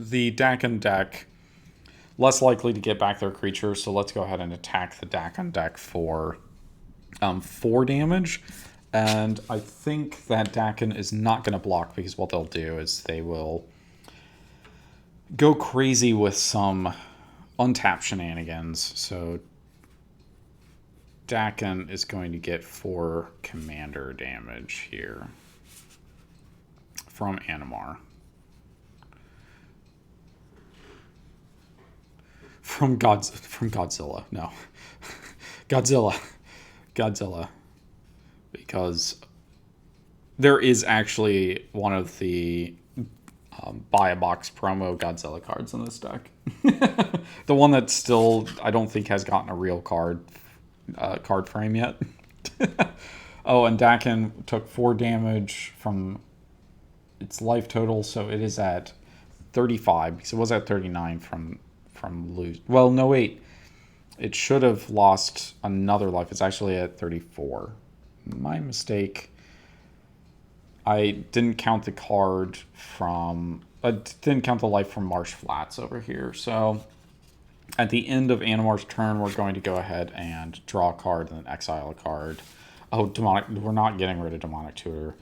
The Dakkon deck, less likely to get back their creatures, so let's go ahead and attack the Dakkon deck for 4 damage. And I think that Dakkon is not going to block, because what they'll do is they will go crazy with some untap shenanigans. So Dakkon is going to get 4 commander damage here from Animar. From Godzilla. No. Godzilla. Because there is actually one of the buy a box promo Godzilla cards in this deck. The one that still, I don't think, has gotten a real card frame yet. Oh, and Dakkon took 4 damage from its life total, so it is at 35, because it was at 39 from lose. Well, no, wait. It should have lost another life. It's actually at 34. My mistake. I didn't count the card from... I didn't count the life from Marsh Flats over here. So at the end of Animar's turn, we're going to go ahead and draw a card and then exile a card. Oh, Demonic... We're not getting rid of Demonic Tutor.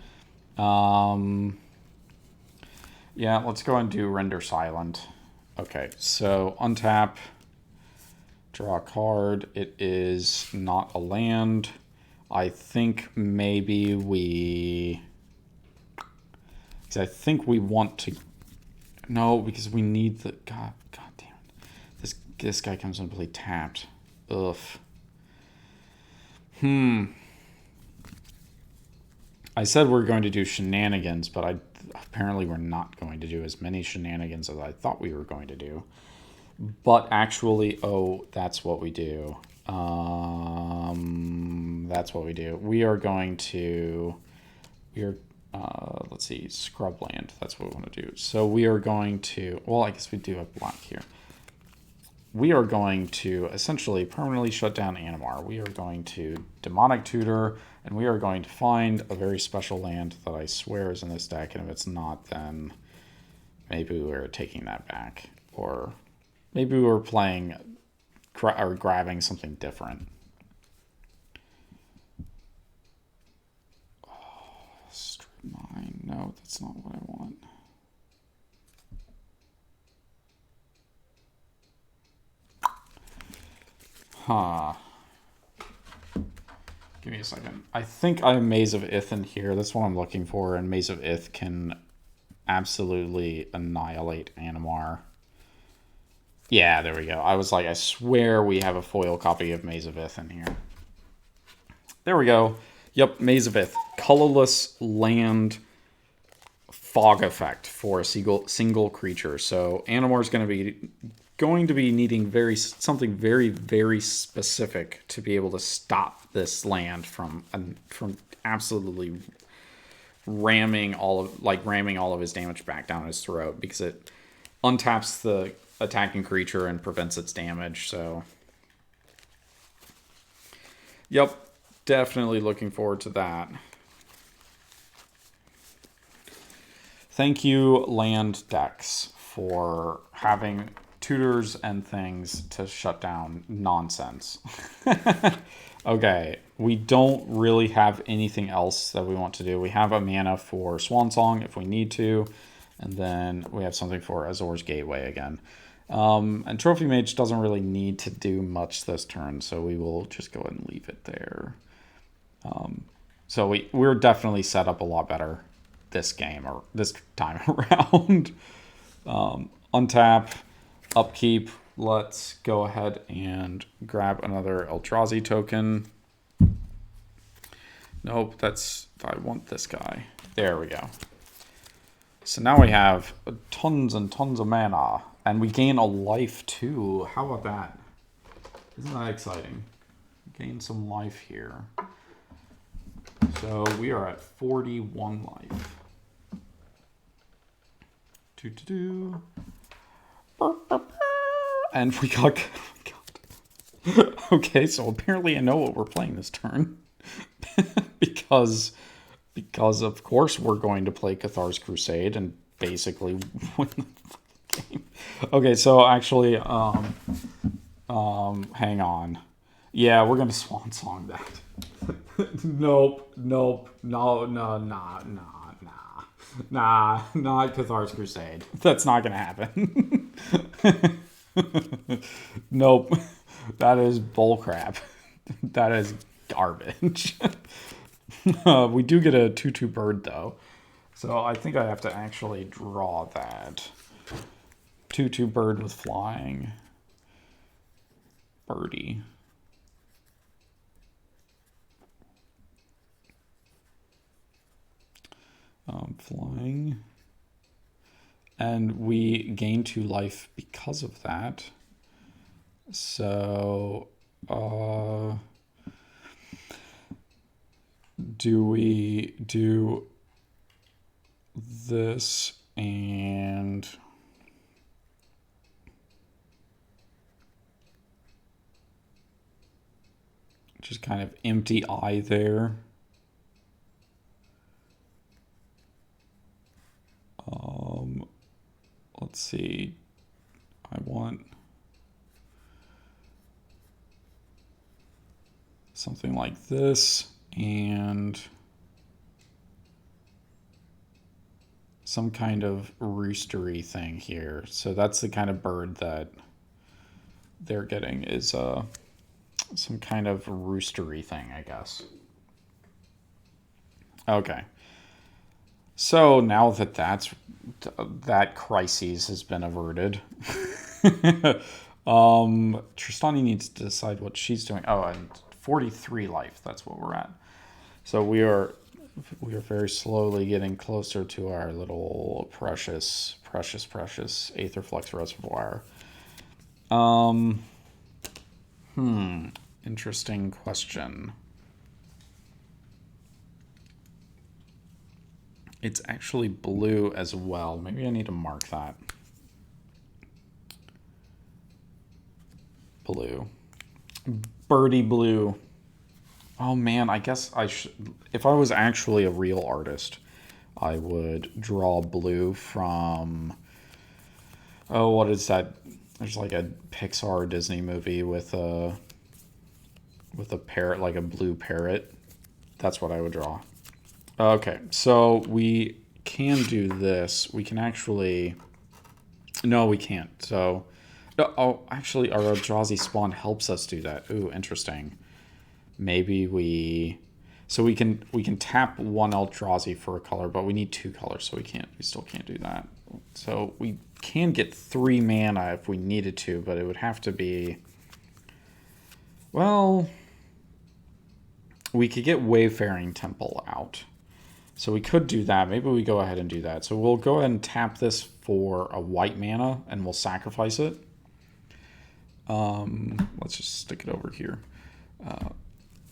Yeah, let's go and do render silent. Okay, so untap, draw a card. It is not a land. I think maybe we... Because I think we want to... No, because we need the... God damn it. This guy comes in to play tapped. Ugh. I said we're going to do shenanigans, but apparently we're not going to do as many shenanigans as I thought we were going to do. But actually, oh, that's what we do. That's what we do. We are going to... let's see, scrubland. That's what we want to do. So we are going to... Well, I guess we do have black here. We are going to essentially permanently shut down Animar. We are going to Demonic Tutor, and we are going to find a very special land that I swear is in this deck, and if it's not, then maybe we're taking that back. Or maybe we're playing or grabbing something different. Oh, strip mine. No, that's not what I want. Huh. Give me a second. I think I have Maze of Ith in here. That's what I'm looking for, and Maze of Ith can absolutely annihilate Animar. Yeah, there we go. I was like, I swear we have a foil copy of Maze of Ith in here. There we go. Yep, Maze of Ith. Colorless land fog effect for a single creature. So Animar is going to be needing something very, very specific to be able to stop this land from absolutely ramming all of his damage back down his throat, because it untaps the attacking creature and prevents its damage. So yep, definitely looking forward to that. Thank you, land decks, for having tutors and things to shut down nonsense. Okay, we don't really have anything else that we want to do. We have a mana for Swansong if we need to, and then we have something for Azor's Gateway again. And Trophy Mage doesn't really need to do much this turn, so we will just go ahead and leave it there. So we're definitely set up a lot better this game, or this time around. Untap, upkeep. Let's go ahead and grab another Eldrazi token. Nope, I want this guy. There we go. So now we have tons and tons of mana, and we gain a life too. How about that? Isn't that exciting? Gain some life here. So we are at 41 life. And we got... Okay, so apparently I know what we're playing this turn. because of course we're going to play Cathar's Crusade and basically win the game. Okay, so actually, hang on. Yeah, we're gonna Swan Song that. Nope, no, not Cathar's Crusade. That's not gonna happen. Nope, that is bullcrap. That is garbage. We do get a 2/2 bird though, so I think I have to actually draw that. 2/2 bird with flying. Birdie. Flying. And we gain 2 life because of that. So, do we do this and just kind of empty eye there? Let's see. I want something like this and some kind of roostery thing here. So that's the kind of bird that they're getting, is some kind of roostery thing, I guess. Okay. So now that that crisis has been averted, Trostani needs to decide what she's doing. Oh, and 43 life. That's what we're at. So we are very slowly getting closer to our little precious Aetherflux reservoir. Interesting question. It's actually blue as well. Maybe I need to mark that. Blue. Birdie blue. Oh man, I guess I should. If I was actually a real artist, I would draw blue from. Oh, what is that? There's like a Pixar Disney movie with a parrot, like a blue parrot. That's what I would draw. Okay, so we can do this. We can actually. No, we can't. So, oh, actually, our Eldrazi spawn helps us do that. Ooh, interesting. Maybe we. So we can tap one Eldrazi for a color, but we need 2 colors, so we still can't do that. So we can get 3 mana if we needed to, but it would have to be. Well, we could get Wayfaring Temple out. So we could do that. Maybe we go ahead and do that. So we'll go ahead and tap this for a white mana, and we'll sacrifice it. Let's just stick it over here.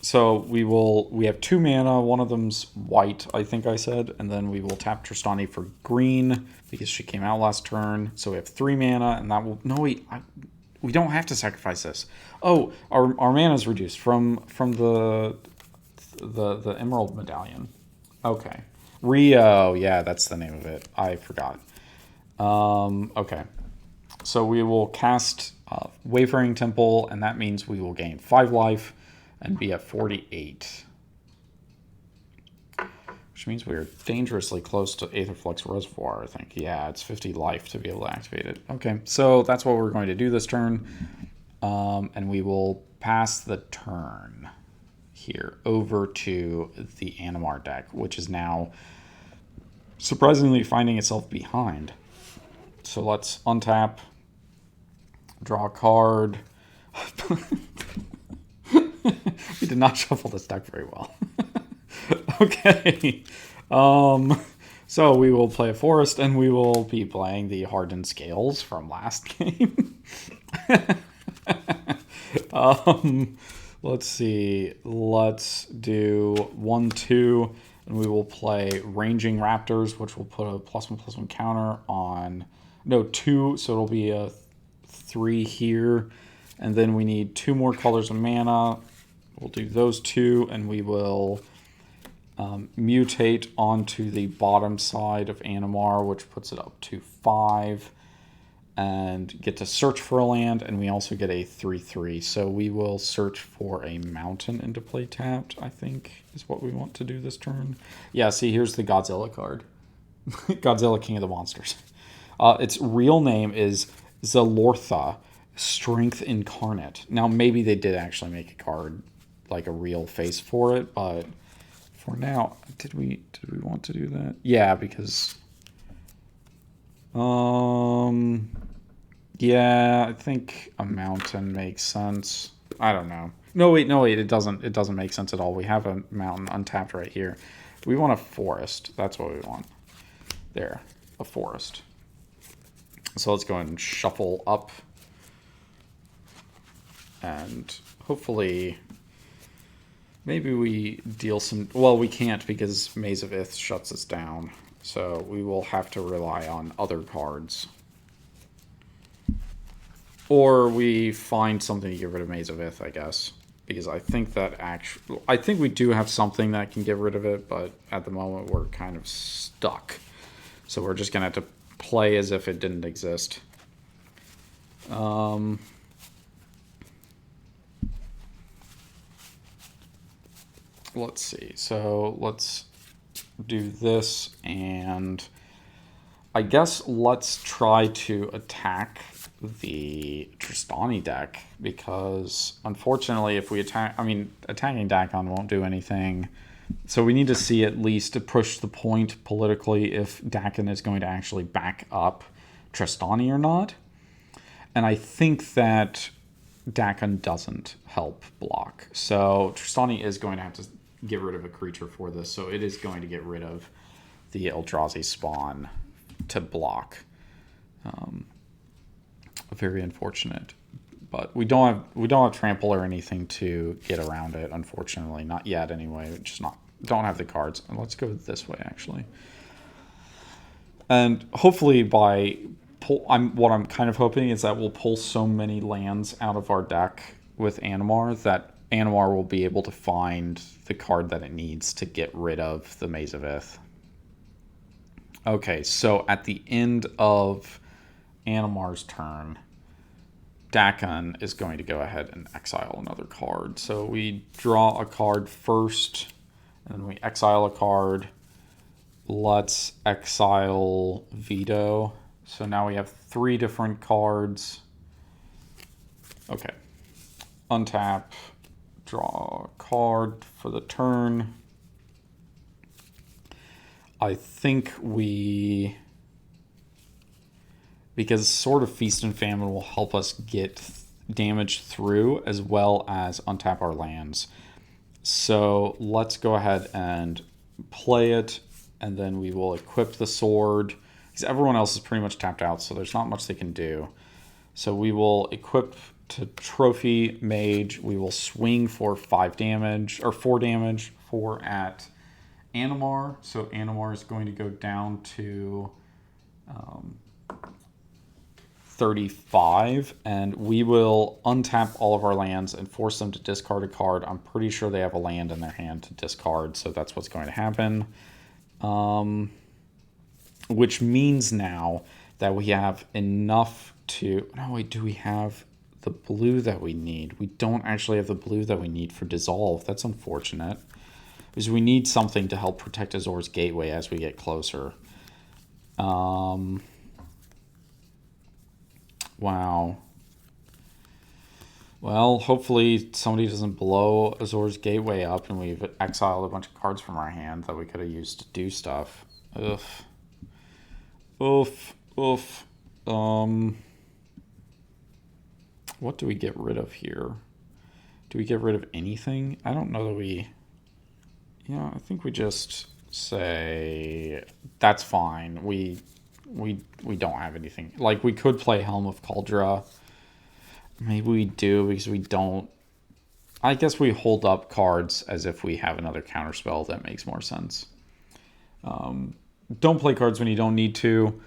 So we have 2 mana. One of them's white, I think I said, and then we will tap Trostani for green because she came out last turn. So we have 3 mana, and that will we don't have to sacrifice this. Oh, our mana is reduced from the Emerald Medallion. Okay. Rio, yeah, that's the name of it. I forgot. Okay. So we will cast Wayfaring Temple, and that means we will gain 5 life and be at 48. Which means we are dangerously close to Aetherflux Reservoir, I think. Yeah, it's 50 life to be able to activate it. Okay, so that's what we're going to do this turn. And we will pass the turn here over to the Animar deck, which is now surprisingly finding itself behind. So let's untap, draw a card. We did not shuffle this deck very well. Okay. So we will play a forest, and we will be playing the Hardened Scales from last game. Let's see. Let's do 1/2, and we will play Ranging Raptors, which will put a +1/+1 counter on. No, 2, so it'll be a 3 here. And then we need 2 more colors of mana. We'll do those 2, and we will mutate onto the bottom side of Animar, which puts it up to 5, and get to search for a land, and we also get a 3/3. So we will search for a mountain into play tapped, I think, is what we want to do this turn. Yeah, see, here's the Godzilla card. Godzilla, King of the Monsters. Its real name is Zalortha, Strength Incarnate. Now, maybe they did actually make a card, like a real face for it, but for now, did we want to do that? Yeah, because yeah, I think a mountain makes sense. I don't know. No wait, it doesn't make sense at all. We have a mountain untapped right here. We want a forest. That's what we want. There, a forest. So let's go ahead and shuffle up. And hopefully, maybe we deal some. Well, we can't because Maze of Ith shuts us down. So we will have to rely on other cards. Or we find something to get rid of Maze of Ith, I guess. Because I think that I think we do have something that can get rid of it, but at the moment we're kind of stuck. So we're just going to have to play as if it didn't exist. Let's see. So let's do this, and I guess let's try to attack the Trostani deck, because unfortunately if we attack, attacking Dakkon won't do anything. So we need to see at least to push the point politically if Dakkon is going to actually back up Trostani or not. And I think that Dakkon doesn't help block. So Trostani is going to have to get rid of a creature for this, so it is going to get rid of the Eldrazi spawn to block. Very unfortunate, but we don't have trample or anything to get around it. Unfortunately, not yet. Anyway, we just don't have the cards. And let's go this way actually, and hopefully by what I'm kind of hoping is that we'll pull so many lands out of our deck with Animar that Animar will be able to find the card that it needs to get rid of the Maze of Ith. Okay, so at the end of Animar's turn, Dakkon is going to go ahead and exile another card. So we draw a card first, and then we exile a card. Let's exile Veto. So now we have 3 different cards. Okay. Untap, draw a card for the turn. I think because Sword of Feast and Famine will help us get damage through as well as untap our lands. So let's go ahead and play it, and then we will equip the sword, because everyone else is pretty much tapped out, so there's not much they can do. So we will equip to Trophy Mage. We will swing for 5 damage, or 4 damage, 4 at Animar. So Animar is going to go down to 35, and we will untap all of our lands and force them to discard a card. I'm pretty sure they have a land in their hand to discard, so that's what's going to happen. Which means now that we have enough to... No, wait, do we have the blue that we need? We don't actually have the blue that we need for Dissolve. That's unfortunate, because we need something to help protect Azor's Gateway as we get closer. Wow. Well, hopefully somebody doesn't blow Azor's Gateway up and we've exiled a bunch of cards from our hand that we could have used to do stuff. Ugh. Oof. Oof. What do we get rid of here? Do we get rid of anything? I don't know that we... Yeah, I think we just say that's fine. We don't have anything. Like, we could play Helm of Cauldra. Maybe we do, because we don't... I guess we hold up cards as if we have another counterspell. That makes more sense. Don't play cards when you don't need to.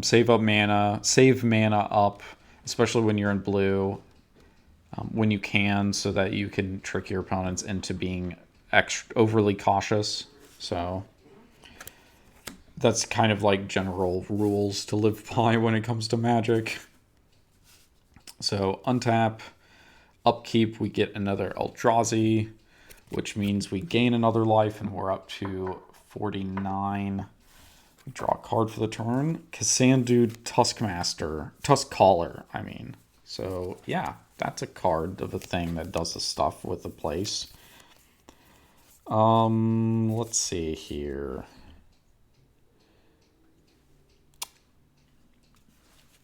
Save mana up, especially when you're in blue, when you can, so that you can trick your opponents into being overly cautious. So that's kind of like general rules to live by when it comes to Magic. So untap, upkeep, we get another Eldrazi, which means we gain another life, and we're up to 49. We draw a card for the turn. Kassandu Tuskcaller, I mean. So yeah, that's a card of a thing that does the stuff with the place. Let's see here.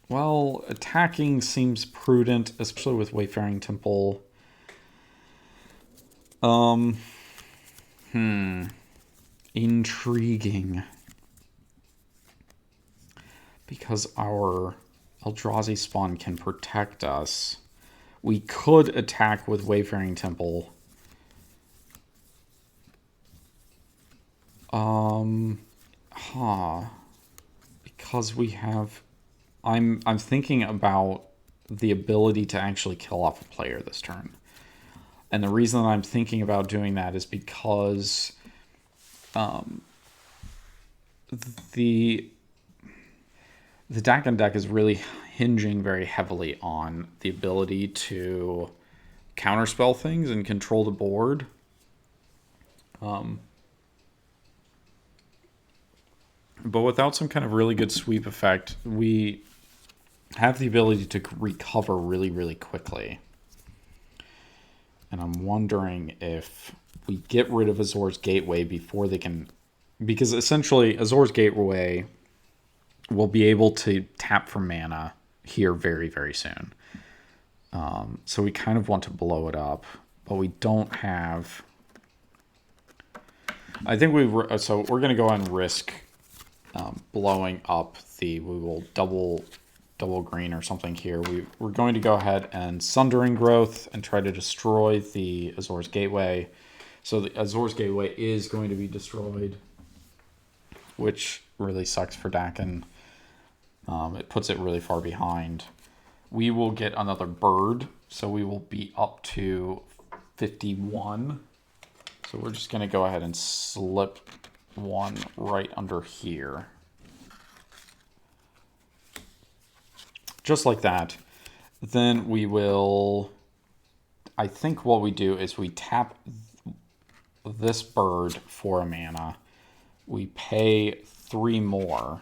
Well, attacking seems prudent, especially with Wayfaring Temple. Intriguing. Because our Eldrazi spawn can protect us, we could attack with Wayfaring Temple. Because we have... I'm thinking about the ability to actually kill off a player this turn. And the reason that I'm thinking about doing that is because the Dakkon deck is really hinging very heavily on the ability to counterspell things and control the board. But without some kind of really good sweep effect, we have the ability to recover really, really quickly. And I'm wondering if we get rid of Azor's Gateway before they can... Because essentially, Azor's Gateway will be able to tap for mana here very, very soon. So we kind of want to blow it up, but we don't have... I think so we're going to go and risk blowing up we will double green or something here. We're going to go ahead and Sundering Growth and try to destroy the Azor's Gateway. So the Azor's Gateway is going to be destroyed, which really sucks for Dakkon. It puts it really far behind. We will get another bird, so we will be up to 51. So we're just going to go ahead and slip one right under here. Just like that. Then we will... I think what we do is we tap this bird for a mana. We pay 3 more.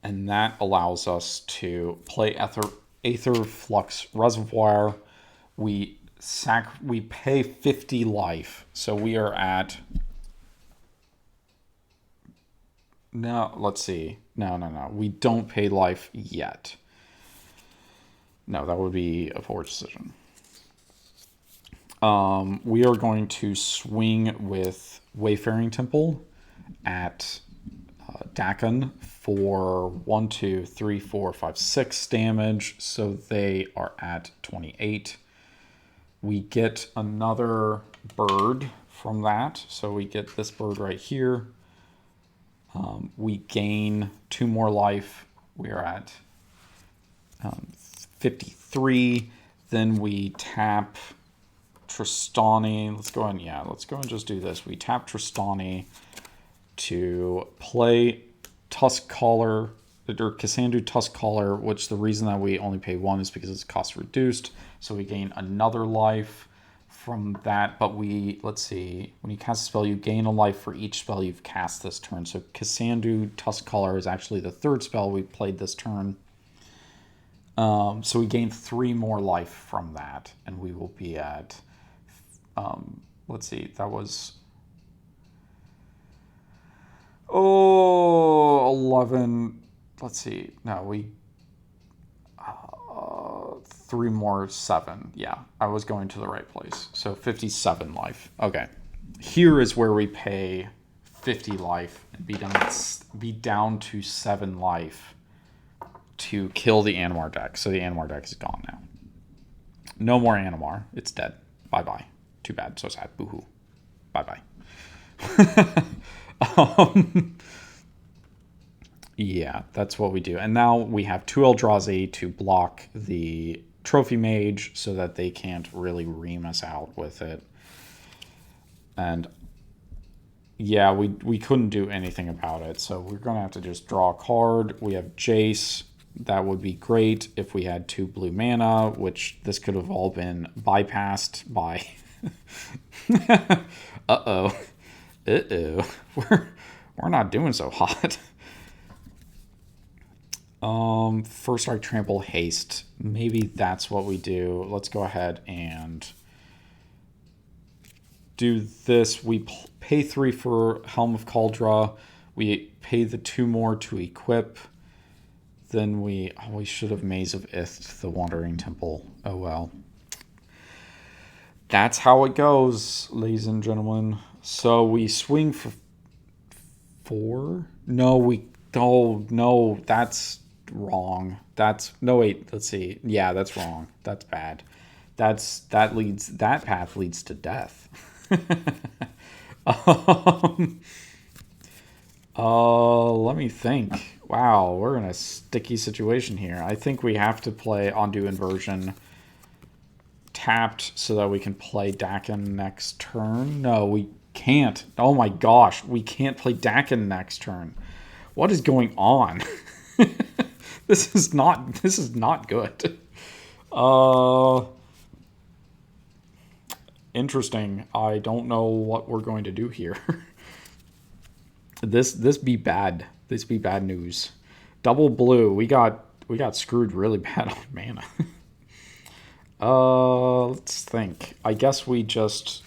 And that allows us to play Aether Flux Reservoir. We pay 50 life. So we are at... No, let's see. No. We don't pay life yet. No, that would be a poor decision. We are going to swing with Wayfaring Temple at Dakkon for 1, 2, 3, 4, 5, 6 damage. So they are at 28. We get another bird from that. So we get this bird right here. We gain 2 more life. We are at 53. Then we tap Trostani. Let's go and just do this. We tap Trostani to play Tusk Collar, or Kassandu Tusk Collar, which the reason that we only pay 1 is because it's cost reduced. So we gain another life from that. But let's see, when you cast a spell, you gain a life for each spell you've cast this turn. So Kassandu Tusk Collar is actually the 3rd spell we played this turn. So we gain 3 more life from that, and we will be at, let's see, that was, 11, let's see, no, 3 more 7, yeah, I was going to the right place, so 57 life, okay. Here is where we pay 50 life and be down to 7 life to kill the Animar deck. So the Animar deck is gone now. No more Animar. It's dead. Bye-bye. Too bad. So sad. Boo-hoo. Bye-bye. Yeah, that's what we do. And now we have 2 Eldrazi to block the Trophy Mage so that they can't really ream us out with it. And yeah, we couldn't do anything about it. So we're going to have to just draw a card. We have Jace. That would be great if we had 2 blue mana, which this could have all been bypassed by... Uh-oh. We're not doing so hot. First Strike, Trample, Haste. Maybe that's what we do. Let's go ahead and do this. We pay 3 for Helm of Kaldra. We pay the 2 more to equip. Then we should have Maze of Ith, the Wandering Temple. Oh well. That's how it goes, ladies and gentlemen. So we swing for 4? No, no, that's wrong. No, wait, let's see. Yeah, that's wrong. That's bad. That path leads to death. Let me think. Wow, we're in a sticky situation here. I think we have to play Ondu Inversion tapped so that we can play Dakkon next turn. No, we can't. Oh my gosh, we can't play Dakkon next turn. What is going on? This is not good. Interesting. I don't know what we're going to do here. This be bad. This be bad news. Double blue. We got screwed really bad on mana. Let's think. I guess we just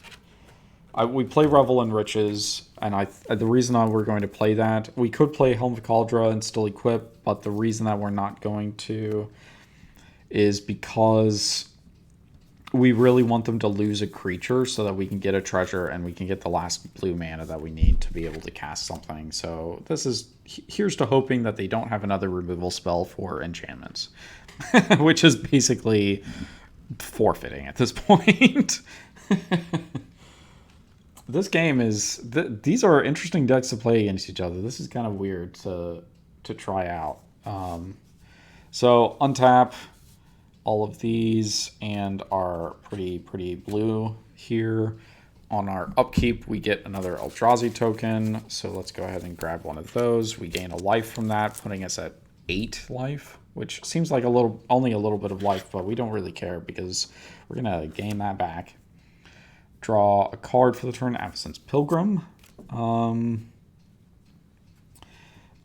we play Revel in Riches, and the reason that we're going to play that, we could play Helm of Cauldra and still equip, but the reason that we're not going to is because we really want them to lose a creature so that we can get a treasure and we can get the last blue mana that we need to be able to cast something. So here's to hoping that they don't have another removal spell for enchantments, which is basically forfeiting at this point. This game is... these are interesting decks to play against each other. This is kind of weird to try out. So untap all of these and our pretty blue here. On our upkeep, we get another Eldrazi token. So let's go ahead and grab one of those. We gain a life from that, putting us at 8 life, which seems like only a little bit of life, but we don't really care because we're gonna gain that back. Draw a card for the turn, Absence Pilgrim.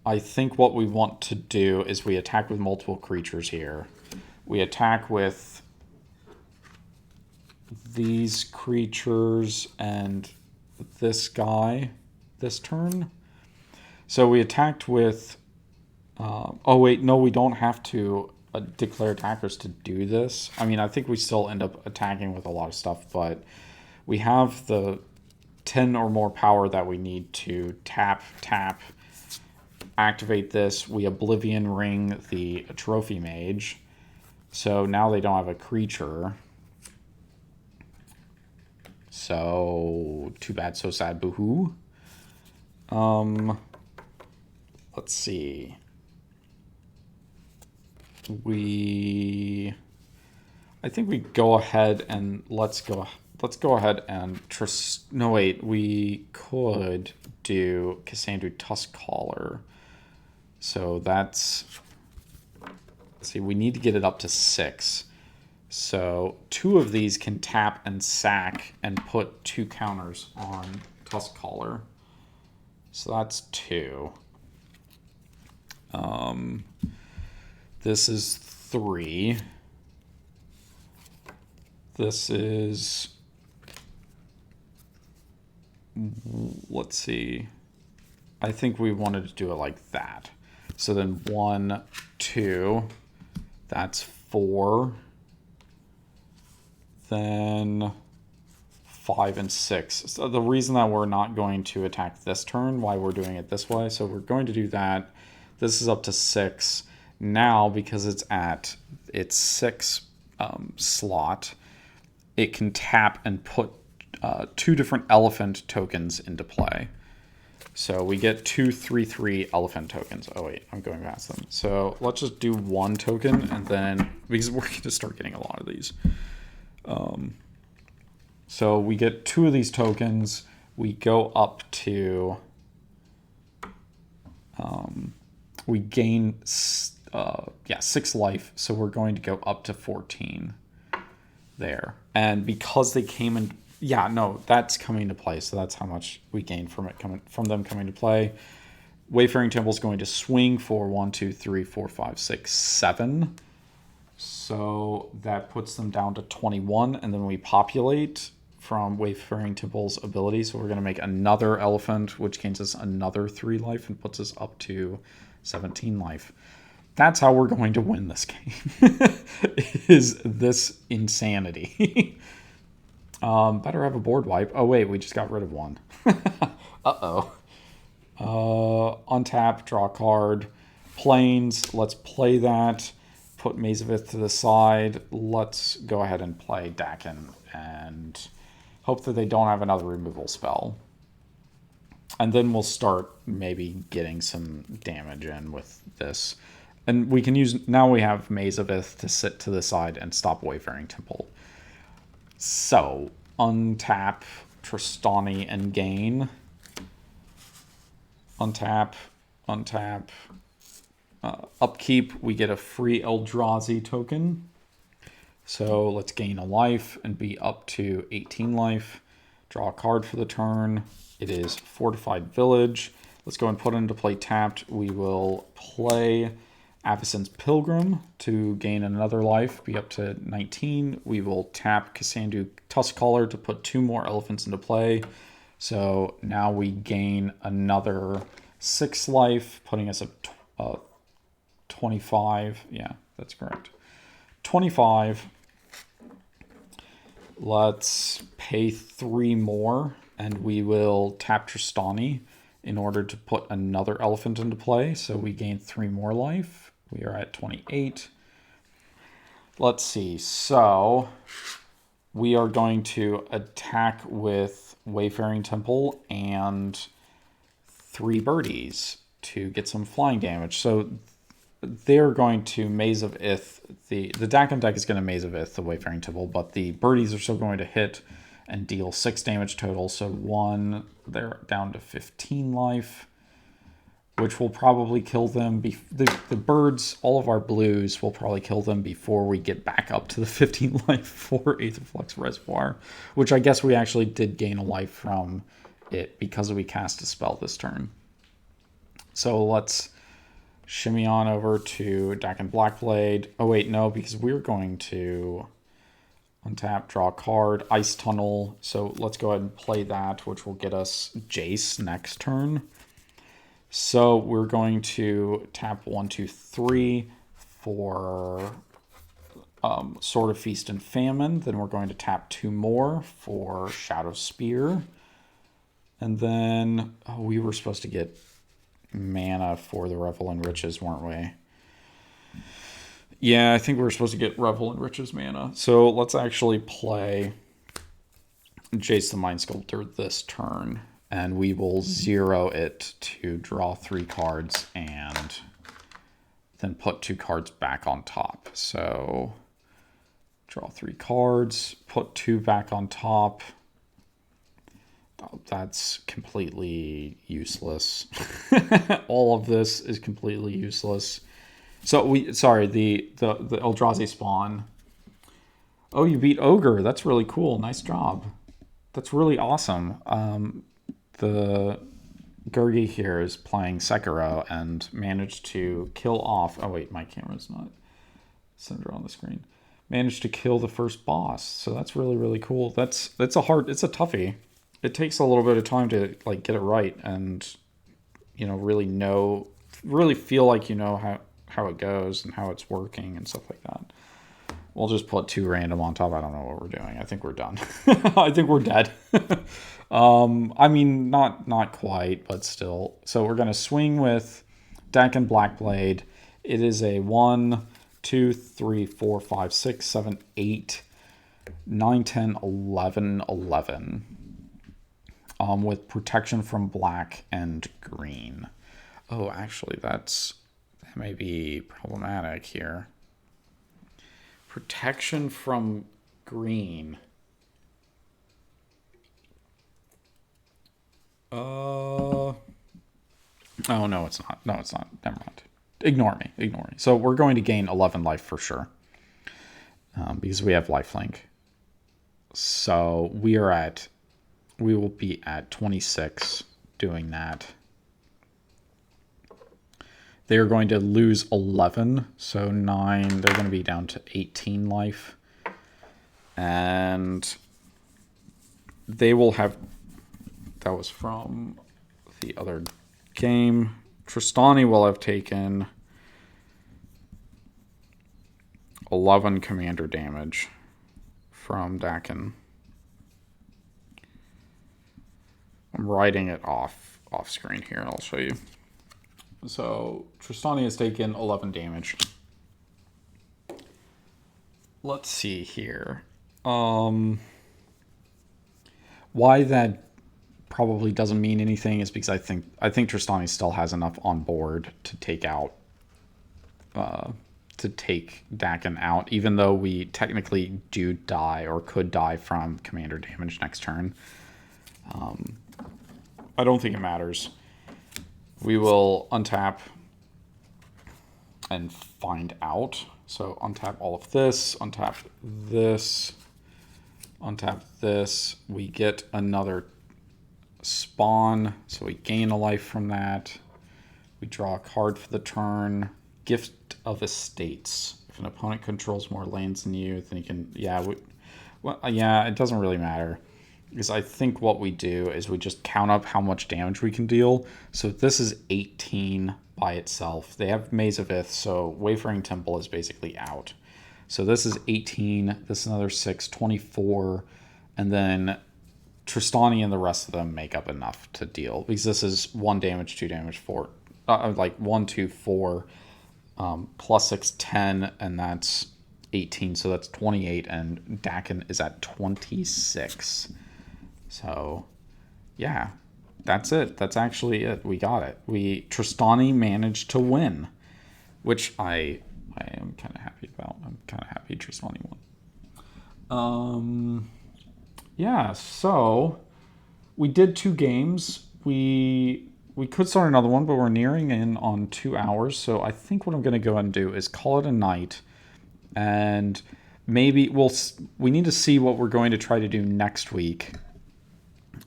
I think what we want to do is we attack with multiple creatures here. We attack with these creatures and this guy this turn. So we attacked with... oh, wait, no, we don't have to declare attackers to do this. I mean, I think we still end up attacking with a lot of stuff, but we have the 10 or more power that we need to tap, activate this. We Oblivion Ring the Trophy Mage. So now they don't have a creature. So, too bad, so sad, boo-hoo. Let's see. I think we go ahead and let's go ahead and no, wait, we could do Cassandra Tuskcaller. So that's... Let's see, we need to get it up to 6. So 2 of these can tap and sack and put 2 counters on Tuskcaller. So that's 2. This is 3. This is... Let's see. I think we wanted to do it like that. So then 1, 2... That's 4. Then 5 and 6. So the reason that we're not going to attack this turn, why we're doing it this way, so we're going to do that. This is up to 6. Now, because it's at its 6 slot, it can tap and put 2 different elephant tokens into play. So we get 2 3/3 elephant tokens. Oh wait, I'm going past them. So let's just do 1 token, and then because we're going to start getting a lot of these. So we get 2 of these tokens. We go up to... we gain 6 life, so we're going to go up to 14 there. And because they came in... Yeah, no, that's coming to play, so that's how much we gain from them coming to play. Wayfaring Temple is going to swing for 1, 2, 3, 4, 5, 6, 7. So that puts them down to 21, and then we populate from Wayfaring Temple's ability. So we're going to make another elephant, which gains us another 3 life and puts us up to 17 life. That's how we're going to win this game. Is this insanity. Better have a board wipe. Oh wait, we just got rid of 1. Uh-oh. Untap, draw a card. Plains, let's play that. Put Maze of Ith to the side. Let's go ahead and play Dakkon and hope that they don't have another removal spell. And then we'll start maybe getting some damage in with this. And we can use... Now we have Maze of Ith to sit to the side and stop Wayfaring Temple. So, untap, Trostani, and gain. Untap. Upkeep, we get a free Eldrazi token. So let's gain a life and be up to 18 life. Draw a card for the turn. It is Fortified Village. Let's go and put into play tapped. We will play Avacyn's Pilgrim to gain another life, be up to 19. We will tap Kassandu Tuskcaller to put 2 more elephants into play. So now we gain another 6 life, putting us at 25. Yeah, that's correct. 25. Let's pay 3 more, and we will tap Trostani in order to put another elephant into play. So we gain 3 more life. We are at 28. Let's see. So we are going to attack with Wayfaring Temple and 3 birdies to get some flying damage. So they're going to Maze of Ith. The Dakkon deck is going to Maze of Ith, the Wayfaring Temple, but the birdies are still going to hit and deal 6 damage total. So 1, they're down to 15 life, which will probably kill them. The birds, all of our blues, will probably kill them before we get back up to the 15 life for Aetherflux Reservoir, which I guess we actually did gain a life from it because we cast a spell this turn. So let's shimmy on over to Dakkon Blackblade. Oh wait, no, because we're going to untap, draw a card, Ice Tunnel. So let's go ahead and play that, which will get us Jace next turn. So we're going to tap 1, 2, 3 for Sword of Feast and Famine. Then we're going to tap 2 more for Shadow Spear. And then we were supposed to get mana for the Revel in Riches, weren't we? Yeah, I think we were supposed to get Revel in Riches mana. So let's actually play Jace the Mind Sculptor this turn. And we will 0 it to draw 3 cards and then put 2 cards back on top. So draw 3 cards, put 2 back on top. Oh, that's completely useless. All of this is completely useless. So the Eldrazi spawn. Oh, you beat Ogre. That's really cool. Nice job. That's really awesome. The Gurgi here is playing Sekiro and managed to kill off... Oh, wait, my camera's not centered on the screen. Managed to kill the first boss. So that's really, really cool. It's a toughie. It takes a little bit of time to like get it right and, really feel like you know how it goes and how it's working and stuff like that. We'll just put 2 random on top. I don't know what we're doing. I think we're done. I think we're dead. I mean, not quite, but still. So we're going to swing with Dakkon Blackblade. It is a 1, 2, 3, 4, 5, 6, 7, 8, 9, 10, 11, 11. With protection from black and green. Oh, actually, that may be problematic here. Protection from green. Oh, no, it's not. No, it's not. Never mind. Ignore me. So we're going to gain 11 life for sure. Because we have lifelink. So we will be at 26 doing that. They're going to lose 11, so 9. They're going to be down to 18 life. And they will have... That was from the other game. Trostani will have taken 11 commander damage from Dakkon. I'm writing it off screen here, and I'll show you. So Trostani has taken 11 damage. Let's see here. Why that probably doesn't mean anything is because I think Trostani still has enough on board to take out to take Dakkon out, even though we technically do die or could die from commander damage next turn. I don't think it matters. We will untap and find out. So untap all of this, untap this, untap this. We get another spawn, so we gain a life from that. We draw a card for the turn. Gift of Estates. If an opponent controls more lands than you, then you can... Yeah, it doesn't really matter. Because I think what we do is we just count up how much damage we can deal. So this is 18 by itself. They have Maze of Ith, so Wayfaring Temple is basically out. So this is 18, this is another 6, 24, and then Trostani and the rest of them make up enough to deal. Because this is 1 damage, 2 damage, 4, like 1, 2, 4, plus 6, 10, and that's 18, so that's 28, and Dakkon is at 26. So, yeah, that's it. That's actually it. We got it. Trostani managed to win, which I am kind of happy about. I'm kind of happy Trostani won. Yeah, so we did 2 games. We could start another one, but we're nearing in on 2 hours. So I think what I'm going to go ahead and do is call it a night, and maybe we need to see what we're going to try to do next week.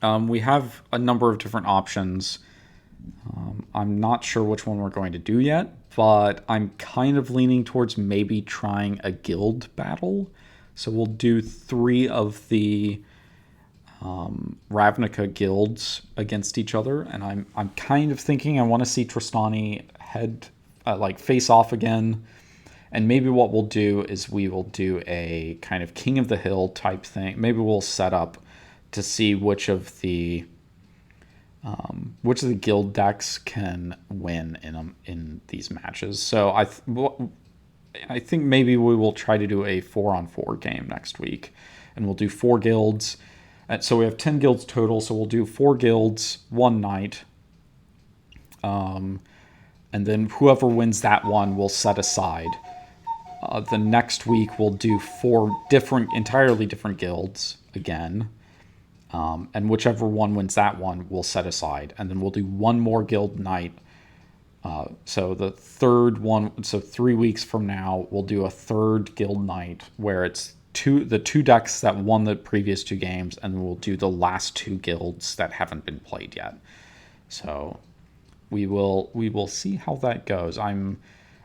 We have a number of different options. I'm not sure which one we're going to do yet, but I'm kind of leaning towards maybe trying a guild battle. So we'll do 3 of the Ravnica guilds against each other, and I'm kind of thinking I want to see Trostani face off again. And maybe what we'll do is we will do a kind of King of the Hill type thing. Maybe we'll set up to see which of the guild decks can win in these matches. So I think maybe we will try to do a 4-on-4 game next week, and we'll do 4 guilds. So we have 10 guilds total. So we'll do 4 guilds, 1 night, and then whoever wins that one will set aside. The next week we'll do 4 entirely different guilds again. And whichever one wins that one, we'll set aside. And then we'll do 1 more guild night. So the third one, so 3 weeks from now, we'll do a 3rd guild night where it's the 2 decks that won the previous 2 games, and then we'll do the last 2 guilds that haven't been played yet. So we will see how that goes.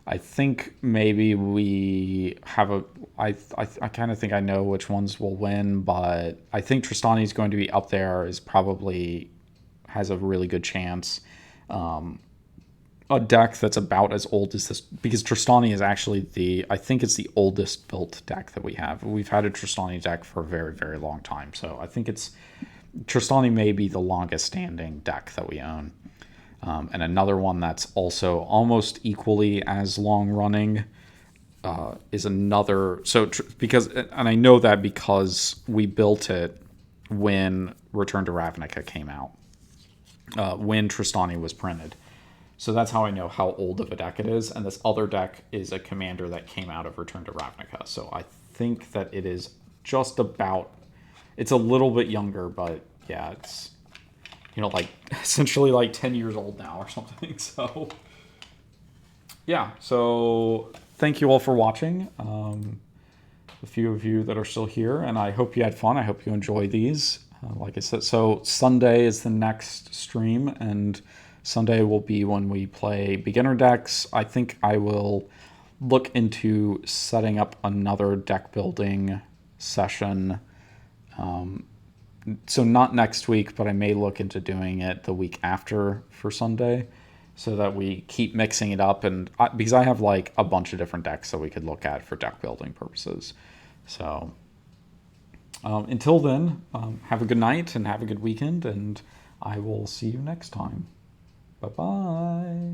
I think maybe we have I kind of think I know which ones will win, but I think Trostani is going to be up there, has a really good chance. A deck that's about as old as this, because Trostani is actually I think it's the oldest built deck that we have. We've had a Trostani deck for a very, very long time. So I think Trostani may be the longest standing deck that we own. And another one that's also almost equally as long running is another. And I know that because we built it when Return to Ravnica came out, when Trostani was printed. So that's how I know how old of a deck it is. And this other deck is a commander that came out of Return to Ravnica. So I think that it is just about. It's a little bit younger, but yeah, it's. Essentially 10 years old now or something. So, yeah. So, thank you all for watching. A few of you that are still here, and I hope you had fun. I hope you enjoy these. Like I said, so Sunday is the next stream, and Sunday will be when we play beginner decks. I think I will look into setting up another deck building session. So not next week, but I may look into doing it the week after for Sunday, so that we keep mixing it up. And because I have a bunch of different decks that we could look at for deck building purposes. So until then, have a good night and have a good weekend, and I will see you next time. Bye-bye.